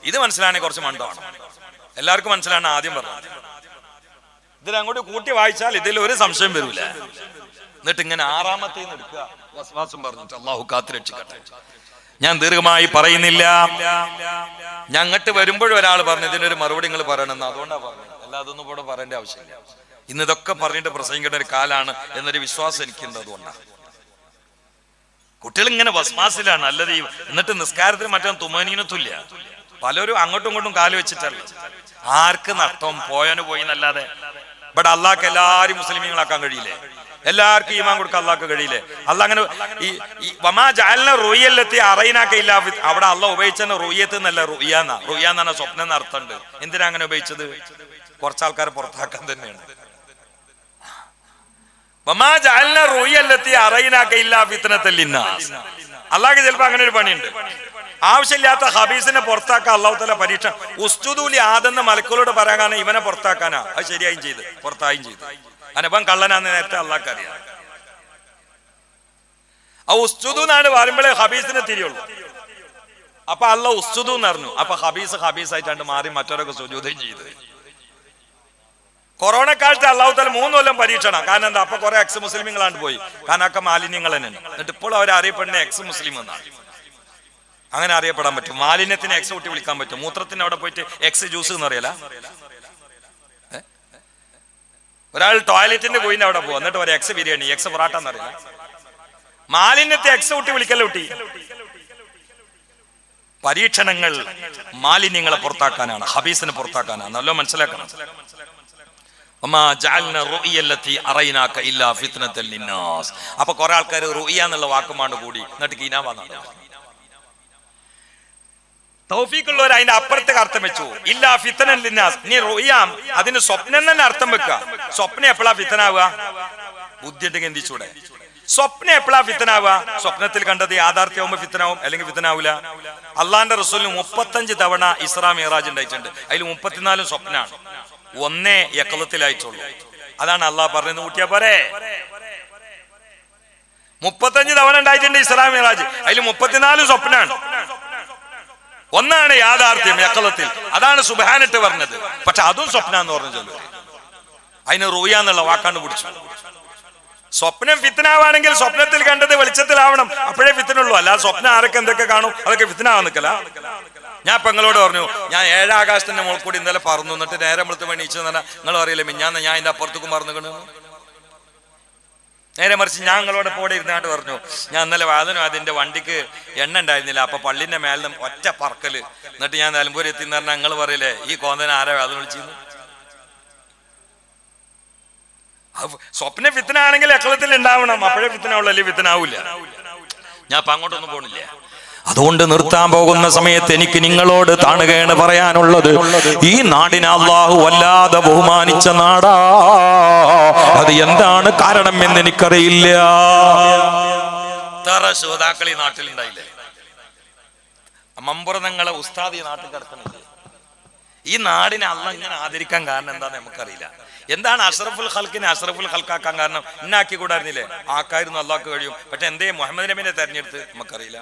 ഇത് മനസ്സിലാണെങ്കിൽ കുറച്ച് മണ്ടമാണ്. എല്ലാവർക്കും മനസ്സിലാണ് ആദ്യം പറഞ്ഞത്. ഇതിൽ അങ്ങോട്ട് കൂട്ടി വായിച്ചാൽ ഇതിൽ ഒരു സംശയം വരില്ല. എന്നിട്ട് ഇങ്ങനെ ആറാമത്തേന്ന് എടുക്കുക, വസ്വാസം പറഞ്ഞിട്ട് അള്ളാഹു കാത്തുരക്ഷിക്കട്ടെ. ഞാൻ ദീർഘമായി പറയുന്നില്ല. ഞങ്ങട്ട് വരുമ്പോഴും ഒരാൾ പറഞ്ഞു ഇതിനൊരു മറുപടി നിങ്ങൾ പറയണമെന്ന്, അതുകൊണ്ടാണ് പറഞ്ഞത്. അല്ലാതെ ഒന്നും ഇവിടെ പറയേണ്ട ആവശ്യമില്ല. ഇന്ന് ഇതൊക്കെ പറഞ്ഞിട്ട് പ്രസംഗിക്കേണ്ട ഒരു കാലാണ് എന്നൊരു വിശ്വാസം എനിക്കുണ്ട്. അതുകൊണ്ടാണ് കുട്ടികൾ ഇങ്ങനെ വസ്വാസിലാണ്. അല്ലത് എന്നിട്ട് നിസ്കാരത്തിന് മറ്റേ തുമനീനത്തുമില്ല. പലരും അങ്ങോട്ടും ഇങ്ങോട്ടും കാല് വെച്ചിട്ടല്ല. ആർക്ക് നഷ്ടം, പോയവന് പോയി എന്നല്ലാതെ. ഇവിടെ അള്ളാഹ്ക്ക് എല്ലാവരും മുസ്ലിമീങ്ങളാക്കാൻ കഴിയില്ലേ? എല്ലാവർക്കും ഈമാൻ കൊടുക്കാൻ അള്ളാഹ്ക്ക് കഴിയില്ലേ? അള്ളാഹ് അങ്ങനെ ഈ വമാ ജഅൽന റുയല്ലത്തി അറൈനാക ഇല്ലാ അവിടെ അള്ളാഹ് ഉപയോഗിച്ചത് റുയത്ത് എന്നല്ല, റുയാന്ന. റുയാന്ന് പറഞ്ഞ സ്വപ്നം എന്ന അർത്ഥമുണ്ട്. എന്തിനാ അങ്ങനെ ഉപയോഗിച്ചത്? കുറച്ചാൾക്കാരെ പുറത്താക്കാൻ തന്നെയാണ്. വമാ ജഅൽന റുയല്ലത്തി അറൈനാക ഇല്ലാ ഫിത്നത്തൽ ലിന്നാസ്. അള്ളാഹ്ക്ക് ചിലപ്പോൾ അങ്ങനെ ഒരു പണിയുണ്ട്. ആവശ്യമില്ലാത്ത ഹബീസിനെ പുറത്താക്കാൻ അള്ളാഹു തആല പരീക്ഷ. ഉസ്തുദൂലി ആദെന്ന മലക്കുകളോട് പറയാനാണ് ഇവനെ പുറത്താക്കാനാ. അത് ശരിയായും ചെയ്ത്, പുറത്തായും ചെയ്തു. അനബൻ കള്ളനാന്ന് നേരത്തെ അള്ളാഹ്ക്ക് അറിയാം. ആ ഉസ്തുദു എന്നാണ് പറയുമ്പോഴേ ഹബീസിനെ തിരിയുള്ളൂ. അപ്പൊ അള്ളാഹ് ഉസ്തുദു എന്ന് പറഞ്ഞു. അപ്പൊ ഹബീസായിട്ടാണ്ട് മാറി മറ്റവരൊക്കെ സുജൂദയും ചെയ്ത്. കൊറോണ കാലത്ത് അള്ളാഹു തആല 3 കൊല്ലം പരീക്ഷണം. കാരണം എന്താ? അപ്പൊ കുറെ എക്സ് മുസ്ലിമുകളാണ്ട് പോയി. കാരണം ഒക്കെ മാലിന്യങ്ങൾ തന്നെയാണ്. എന്നിട്ട് ഇപ്പോൾ അവർ അറിയപ്പെടുന്ന എക്സ് മുസ്ലിം എന്നാണ്. അങ്ങനെ അറിയപ്പെടാൻ പറ്റും. മാലിന്യത്തിന് എക്സ് കൂട്ടി വിളിക്കാൻ പറ്റും. മൂത്രത്തിന് അവിടെ പോയിട്ട് എക്സ് ജ്യൂസ് എന്ന് അറിയാല. ഒരാൾ ടോയ്ലറ്റിന്റെ പോയിന്റ് അവിടെ പോകും, എന്നിട്ട് പറയാം എക്സ് ബിരിയാണി, എക്സ് പൊറാട്ട എന്നറിയില്ല. മാലിന്യത്തെ എക്സ് കൂട്ടി വിളിക്കല്ലോ കുട്ടി. പരീക്ഷണങ്ങൾ മാലിന്യങ്ങളെ പുറത്താക്കാനാണ്, ഹബീസിനെ പുറത്താക്കാനാണ്. നല്ലോ മനസ്സിലാക്കണം. അപ്പൊ കുറെ ആൾക്കാർ റുഇയ എന്നുള്ള വാക്കുമാണ് കൂടി, എന്നിട്ട് കീനാവാന്നാണ്. തൗഫീഖുള്ളവർ അതിന്റെ അപ്പുറത്തേക്ക് അർത്ഥം വെച്ചു. ഇല്ലാ ഫിത്നൻ ലിന്നാസ്. നീ റുഇയാം അതിന് സ്വപ്നം തന്നെ അർത്ഥം വെക്കുക. സ്വപ്നം എപ്പോഴാ ഫിത്തനാവുക? ബുദ്ധി ഉണ്ടെങ്കിൽ എന്തിച്ചൂടെ? സ്വപ്നം എപ്പോഴാ ഫിത്തനാവുക? സ്വപ്നത്തിൽ കണ്ടത് യാഥാർത്ഥ്യമാകുമ്പോ ഫിത്തനാവും, അല്ലെങ്കിൽ ഫിത്തനാവൂല. അള്ളാന്റെ റസൂലിന് 35 തവണ ഇസ്രാ മിഅ്റാജ് ഉണ്ടായിട്ടുണ്ട്. അതിൽ 34 സ്വപ്നാണ്, 1 യഖ്ലത്തിലായിട്ടുള്ളൂ. അതാണ് അള്ളാഹ് പറഞ്ഞത്. കൂട്ടിയാ പോരെ? 35 തവണ ഉണ്ടായിട്ടുണ്ട് ഇസ്രാ മിഅ്റാജ്, അതിൽ 34 സ്വപ്നാണ്, ഒന്നാണ് യാഥാർത്ഥ്യം യഖലത്തിൽ, അതാണ് സുബ്ഹാനിട്ട് പറഞ്ഞത്. പക്ഷെ അതും സ്വപ്ന എന്ന് പറഞ്ഞു ചൊല്ലു. അതിന് റൂയ എന്നുള്ള വാക്കാണ്ട് പിടിച്ചു. സ്വപ്നം ഫിത്നാവാണെങ്കിൽ സ്വപ്നത്തിൽ കണ്ടത് വെളിച്ചത്തിലാവണം, അപ്പോഴേ ഫിത്നുള്ളൂ. അല്ലാതെ സ്വപ്നം ആരൊക്കെ എന്തൊക്കെ കാണും അതൊക്കെ ഫിത്നാവാൻ നിൽക്കല. ഞാൻ ഇപ്പൊ നിങ്ങളോട് പറഞ്ഞു, ഞാൻ 7 ആകാശത്തിന്റെ മുകളിൽ കൂടി ഇന്നലെ പറന്നു, എന്നിട്ട് നേരെ വെളുത്ത് എണീച്ചെന്ന് പറഞ്ഞാൽ നിങ്ങൾ അറിയില്ലേ മിഞ്ഞാന്ന് ഞാൻ ഇതിന്റെ അപ്പുറത്തേക്കും പറന്നുകണ്. നേരെ മറിച്ച് ഞാൻ നിങ്ങളോട് പോടെ ഇരുന്നാണ്ട് പറഞ്ഞു, ഞാൻ ഇന്നലെ അതിന്റെ വണ്ടിക്ക് എണ്ണ ഉണ്ടായിരുന്നില്ല, അപ്പൊ പള്ളിന്റെ മേലെ ഒറ്റ പറക്കല്, എന്നിട്ട് ഞാൻ നിലമ്പൂർ എത്തിന്ന് പറഞ്ഞാൽ നിങ്ങൾ പറയില്ലേ ഈ കോന്തന ആരാ വേദന വിളിച്ചിരുന്നു. സ്വപ്ന ഫിത്നാണെങ്കിൽ അക്കളത്തിൽ ഉണ്ടാവണം, അപ്പോഴേ ഫിത്നാവുള്ളൂ, അല്ലെങ്കിൽ ഫിത്നാവൂല. ഞാൻ അപ്പൊ അങ്ങോട്ടൊന്നും പോണില്ല. അതുകൊണ്ട് നിർത്താൻ പോകുന്ന സമയത്ത് എനിക്ക് നിങ്ങളോട് താണുകയാണ് പറയാനുള്ളത്. ഈ നാടിനെ അല്ലാഹു വല്ലാതെ ബഹുമാനിച്ച നാടാ. അത് എന്താണ് കാരണം എന്ന് എനിക്കറിയില്ല. ശ്രോതാക്കൾ ഈ നാട്ടിലുണ്ടായില്ലേ, മമ്പുറങ്ങളെ ഉസ്താദ് ഈ നാട്ടിൽ കിടക്കണില്ലേ. ഈ നാടിനെ അള്ളാഹ് ഇങ്ങനെ ആദരിക്കാൻ കാരണം എന്താന്ന് നമുക്കറിയില്ല. എന്താണ് അഷ്റഫുൽ ഖൽക്കിനെ അഷ്റഫുൽ ഖൽക്കാക്കാൻ കാരണം? ഇന്നാക്കി കൂടായിരുന്നില്ലേ? ആക്കായിരുന്നു, അള്ളാഹ്ക്ക് കഴിയും. പക്ഷെ എന്തേ മുഹമ്മദ് നബിനെ തെരഞ്ഞെടുത്ത് നമുക്കറിയില്ല.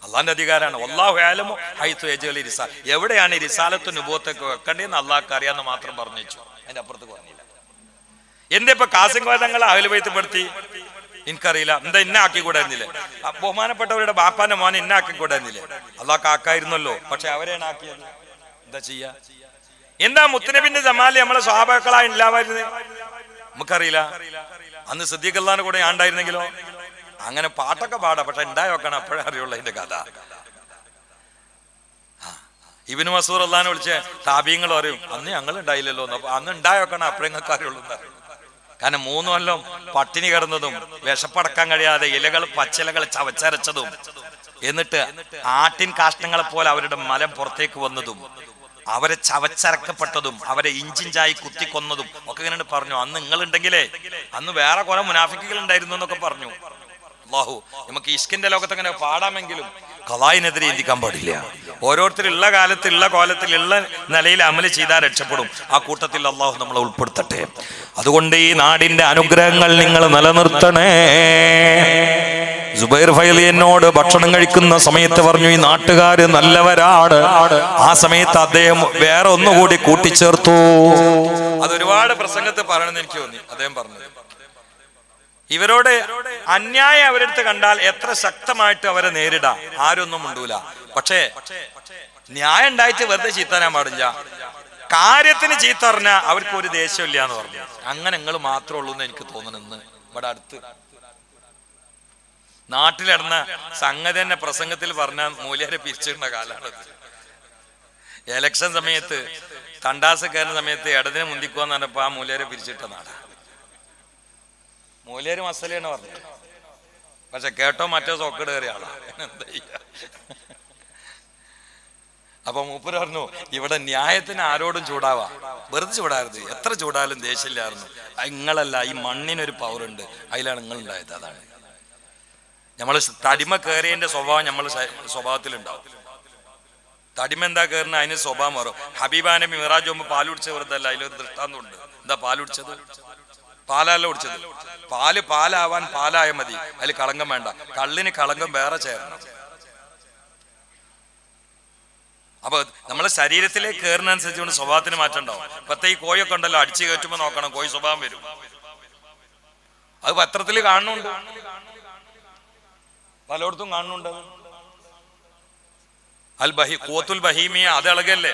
അള്ളാന്റെ അധികാരമാണ്. വല്ലാഹു അഅലമു ഹൈതു യജ്അലു റിസാല, എവിടെയാണ് ഈ റിസാലത്തും നുബുവത്തൊക്കെ വെക്കേണ്ടതെന്ന് അള്ളാഹ്ക്ക് അറിയാമെന്ന് മാത്രം പറഞ്ഞു വെച്ചു, അതിന്റെ അപ്പുറത്ത് പറഞ്ഞില്ല. എന്തേ ഇപ്പൊ കാസിം തങ്ങളെ അഹ്ലു ബൈത്ത് പെടുത്തി? എനിക്കറിയില്ല. എന്താ ഇന്ന ആക്കി കൂടായിരുന്നില്ലേ? ബഹുമാനപ്പെട്ടവരുടെ ബാപ്പാന്റെ മോനെ ഇന്ന ആക്കി കൂടായിരുന്നില്ലേ? അള്ളാഹ്ക്ക് ആക്കായിരുന്നല്ലോ, പക്ഷെ അവരെയാണ് ആക്കിയത്. എന്താ ചെയ്യാ? എന്താ മുത്തുനബിന്റെ ജമാല് നമ്മളെ സ്വഹാബാക്കളായി ഇല്ലാമായിരുന്നത്? നമുക്കറിയില്ല. അന്ന് സിദ്ദീഖ് അള്ളാഹിന്റെ കൂടെ ഞാൻ ഉണ്ടായിരുന്നെങ്കിലോ? അങ്ങനെ പാട്ടൊക്കെ പാടാം, പക്ഷെ ഉണ്ടായി വെക്കണം, അപ്പോഴേ അറിയുള്ളൂ അതിന്റെ കഥ. ഇബ്നു മസ്ഊദ് അള്ളാഹിനെ വിളിച്ച് താബീങ്ങൾ പറയും, അന്ന് ഞങ്ങൾ ഉണ്ടായില്ലല്ലോ, അന്ന് ഉണ്ടായി വെക്കണം, അപ്പോഴേ നിങ്ങൾക്ക് അറിയുള്ളൂ എന്ന് അറിയുള്ളൂ. കാരണം 3 കൊല്ലം പട്ടിണി കിടന്നതും വിശപ്പടക്കാൻ കഴിയാതെ ഇലകൾ പച്ചിലകൾ ചവച്ചരച്ചതും, എന്നിട്ട് ആട്ടിൻ കാഷ്ടങ്ങളെ പോലെ അവരുടെ മലം പുറത്തേക്ക് വന്നതും, അവരെ ചവച്ചരക്കപ്പെട്ടതും, അവരെ ഇഞ്ചിഞ്ചായി കുത്തിക്കൊന്നതും ഒക്കെ ഇങ്ങനെ പറഞ്ഞു. അന്ന് നിങ്ങളുണ്ടെങ്കിലേ അന്ന് വേറെ കുറെ മുനാഫിക്കുകൾ ഉണ്ടായിരുന്നു എന്നൊക്കെ പറഞ്ഞു. അല്ലാഹു നമുക്ക് ഇഷ്കിന്റെ ലോകത്ത് അങ്ങനെ പാടാമെങ്കിലും ഖളായിനെതിരെ ചിന്തിക്കാൻ പാടില്ല. ഓരോരുത്തരുള്ള കാലത്തുള്ള കോലത്തിലുള്ള നിലയിൽ അമല് ചെയ്താൽ രക്ഷപ്പെടും. ആ കൂട്ടത്തിൽ അള്ളാഹു നമ്മളെ ഉൾപ്പെടുത്തട്ടെ. അതുകൊണ്ട് ഈ നാടിന്റെ അനുഗ്രഹങ്ങൾ നിങ്ങൾ നിലനിർത്തണേ. സുബൈർ ഫൈലി എന്നോട് ഭക്ഷണം കഴിക്കുന്ന സമയത്ത് പറഞ്ഞു, ഈ നാട്ടുകാര് നല്ലവരാണ്. ആ സമയത്ത് അദ്ദേഹം വേറെ ഒന്നുകൂടി കൂട്ടിച്ചേർത്തു. അതൊരുപാട് പ്രസംഗത്തിൽ പറയണമെന്ന് എനിക്ക് തോന്നി. അദ്ദേഹം പറഞ്ഞത്, ഇവരോട് അന്യായം അവരെടുത്ത് കണ്ടാൽ എത്ര ശക്തമായിട്ട് അവരെ നേരിടാം, ആരൊന്നും ഉണ്ടൂല. പക്ഷേ ന്യായം ഉണ്ടായിട്ട് വെറുതെ ചീത്തരാൻ പാടില്ല. കാര്യത്തിന് ചീത്ത പറഞ്ഞാൽ അവർക്ക് ഒരു ദേഷ്യമില്ല എന്ന് പറഞ്ഞു. അങ്ങനെ നിങ്ങൾ മാത്രമേ ഉള്ളൂ എന്ന് എനിക്ക് തോന്നുന്നു. ഇവിടെ അടുത്ത് നാട്ടിലിടന്ന സംഗതി തന്നെ പ്രസംഗത്തിൽ പറഞ്ഞാൽ മൂല്യരെ പിരിച്ചിടുന്ന കാലമാണത്. എലക്ഷൻ സമയത്ത് തണ്ടാസ് കയറുന്ന സമയത്ത് ഇടതിനെ മുന്തിക്കുവാന്ന് പറഞ്ഞപ്പോ ആ മൂല്യരെ പിരിച്ചിട്ട നാടാ. മൂല്യര് മസലയാണ് പറഞ്ഞത്, പക്ഷെ കേട്ടോ മറ്റോ സോക്കേട് കയറിയ ആളാ. എന്താ ചെയ്യാ? അപ്പൊ മൂപ്പര് പറഞ്ഞു, ഇവിടെ ന്യായത്തിന് ആരോടും ചൂടാവാ, വെറുതെ ചൂടായിരുന്നു. എത്ര ചൂടാലും ദേഷ്യമില്ലായിരുന്നു. നിങ്ങളല്ല, ഈ മണ്ണിനൊരു പവറുണ്ട്, അതിലാണ് നിങ്ങൾ ഉണ്ടായത്. അതാണ് നമ്മള് തടിമ കയറിയതിന്റെ സ്വഭാവം നമ്മള് സ്വഭാവത്തിലുണ്ടാവും. തടിമ എന്താ കയറുന്ന അതിന് സ്വഭാവം മാറും. ഹബീബാനെ മിറാജ് പോകുമ്പോ പാല് കുടിച്ച വെറുതല്ല, അതിലൊരു ദൃഷ്ടാന്തമുണ്ട്. എന്താ പാല് കുടിച്ചത്? പാലല്ല കുടിച്ചത്. പാലാവാൻ പാലായ മതി, അതിൽ കളങ്കം വേണ്ട. കള്ളിന് കളങ്കം വേറെ ചേരണം. അപ്പൊ നമ്മളെ ശരീരത്തിലേക്ക് കയറുന്നതനുസരിച്ചുകൊണ്ട് സ്വഭാവത്തിന് മാറ്റം ഉണ്ടാവും. ഇപ്പത്തെ ഈ കോഴിയൊക്കെ ഉണ്ടല്ലോ, അടിച്ചു കയറ്റുമ്പോ നോക്കണം, കോഴി സ്വഭാവം വരും. അത് പത്രത്തിൽ കാണുന്നുണ്ട്, പലയിടത്തും കാണുന്നുണ്ട്. ഖുവത്തുൽ ബഹീമിയ അത് ഇളകല്ലേ.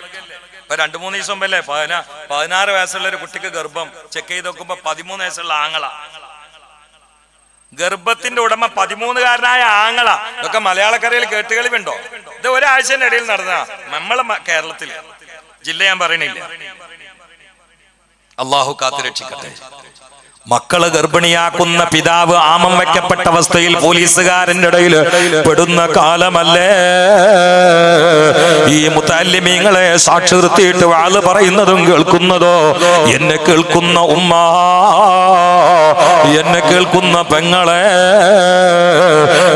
ഇപ്പൊ 2-3 ദിവസം മുമ്പല്ലേ 16 വയസ്സുള്ള ഒരു കുട്ടിക്ക് ഗർഭം ചെക്ക് ചെയ്ത് നോക്കുമ്പോ 13 വയസ്സുള്ള ആങ്ങള. ഗർഭത്തിന്റെ ഉടമ 13കാരനായ ആങ്ങള. ഇതൊക്കെ മലയാളക്കരയിൽ കേട്ടുകളിവുണ്ടോ? ഇത് ഒരാഴ്ചന്റെ ഇടയിൽ നടന്ന നമ്മളെ കേരളത്തില് ജില്ല ഞാൻ പറയണില്ല. അള്ളാഹു കാത്തു രക്ഷിക്കട്ടെ. മക്കള് ഗർഭിണിയാക്കുന്ന പിതാവ് ആമം വെക്കപ്പെട്ട അവസ്ഥയിൽ പോലീസുകാരന്റെ ഇടയിൽ പെടുന്ന കാലമല്ലേ ഈ മുതല്ലിമീങ്ങളെ സാക്ഷി നിർത്തിയിട്ട് വാള് പറയുന്നതും കേൾക്കുന്നതോ? എന്നെ കേൾക്കുന്ന ഉമ്മ, എന്നെ കേൾക്കുന്ന പെങ്ങളെ,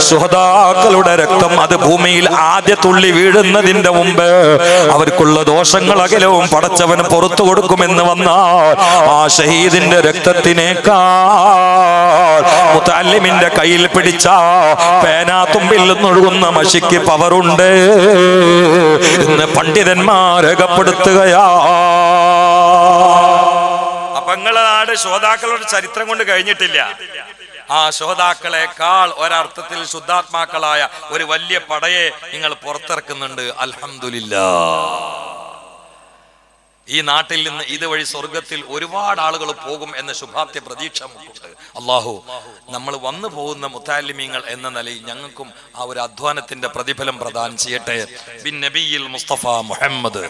ശുഹദാക്കളുടെ രക്തം അത് ഭൂമിയിൽ ആദ്യ തുള്ളി വീഴുന്നതിന്റെ മുമ്പ് അവർക്കുള്ള ദോഷങ്ങൾ അകലവും പടച്ചവൻ പുറത്തു കൊടുക്കുമെന്ന് വന്നാൽ ആ ഷഹീദിന്റെ രക്തത്തിനേക്കാൾ മുതല്ലിമിന്റെ കയ്യിൽ പിടിച്ച പേനാത്തുമ്പിൽ നിന്നൊഴുകുന്ന മഷിക്ക് പവറുണ്ട് എന്ന് പണ്ഡിതന്മാർ രേഖപ്പെടുത്തുകയാ. അപ്പൊ നിങ്ങളെ നാട് ശോതാക്കളുടെ ചരിത്രം കൊണ്ട് കഴിഞ്ഞിട്ടില്ല. ആ ശോതാക്കളെക്കാൾ ഒരർത്ഥത്തിൽ ശുദ്ധാത്മാക്കളായ ഒരു വലിയ പടയെ നിങ്ങൾ പുറത്തിറക്കുന്നുണ്ട്. അൽഹംദുലില്ലാഹ്. ഈ നാട്ടിൽ നിന്ന് ഇതുവഴി സ്വർഗത്തിൽ ഒരുപാട് ആളുകൾ പോകും എന്ന ശുഭാപ്തി പ്രതീക്ഷ നമുക്കുണ്ട്. അള്ളാഹു നമ്മൾ വന്നു പോകുന്ന മുത്തഅല്ലിമീങ്ങൾ എന്ന നിലയിൽ ഞങ്ങൾക്കും ആ ഒരു അധ്വാനത്തിന്റെ പ്രതിഫലം പ്രദാനം ചെയ്യട്ടെ. ബിൻ നബിയിൽ മുസ്തഫ മുഹമ്മദ്.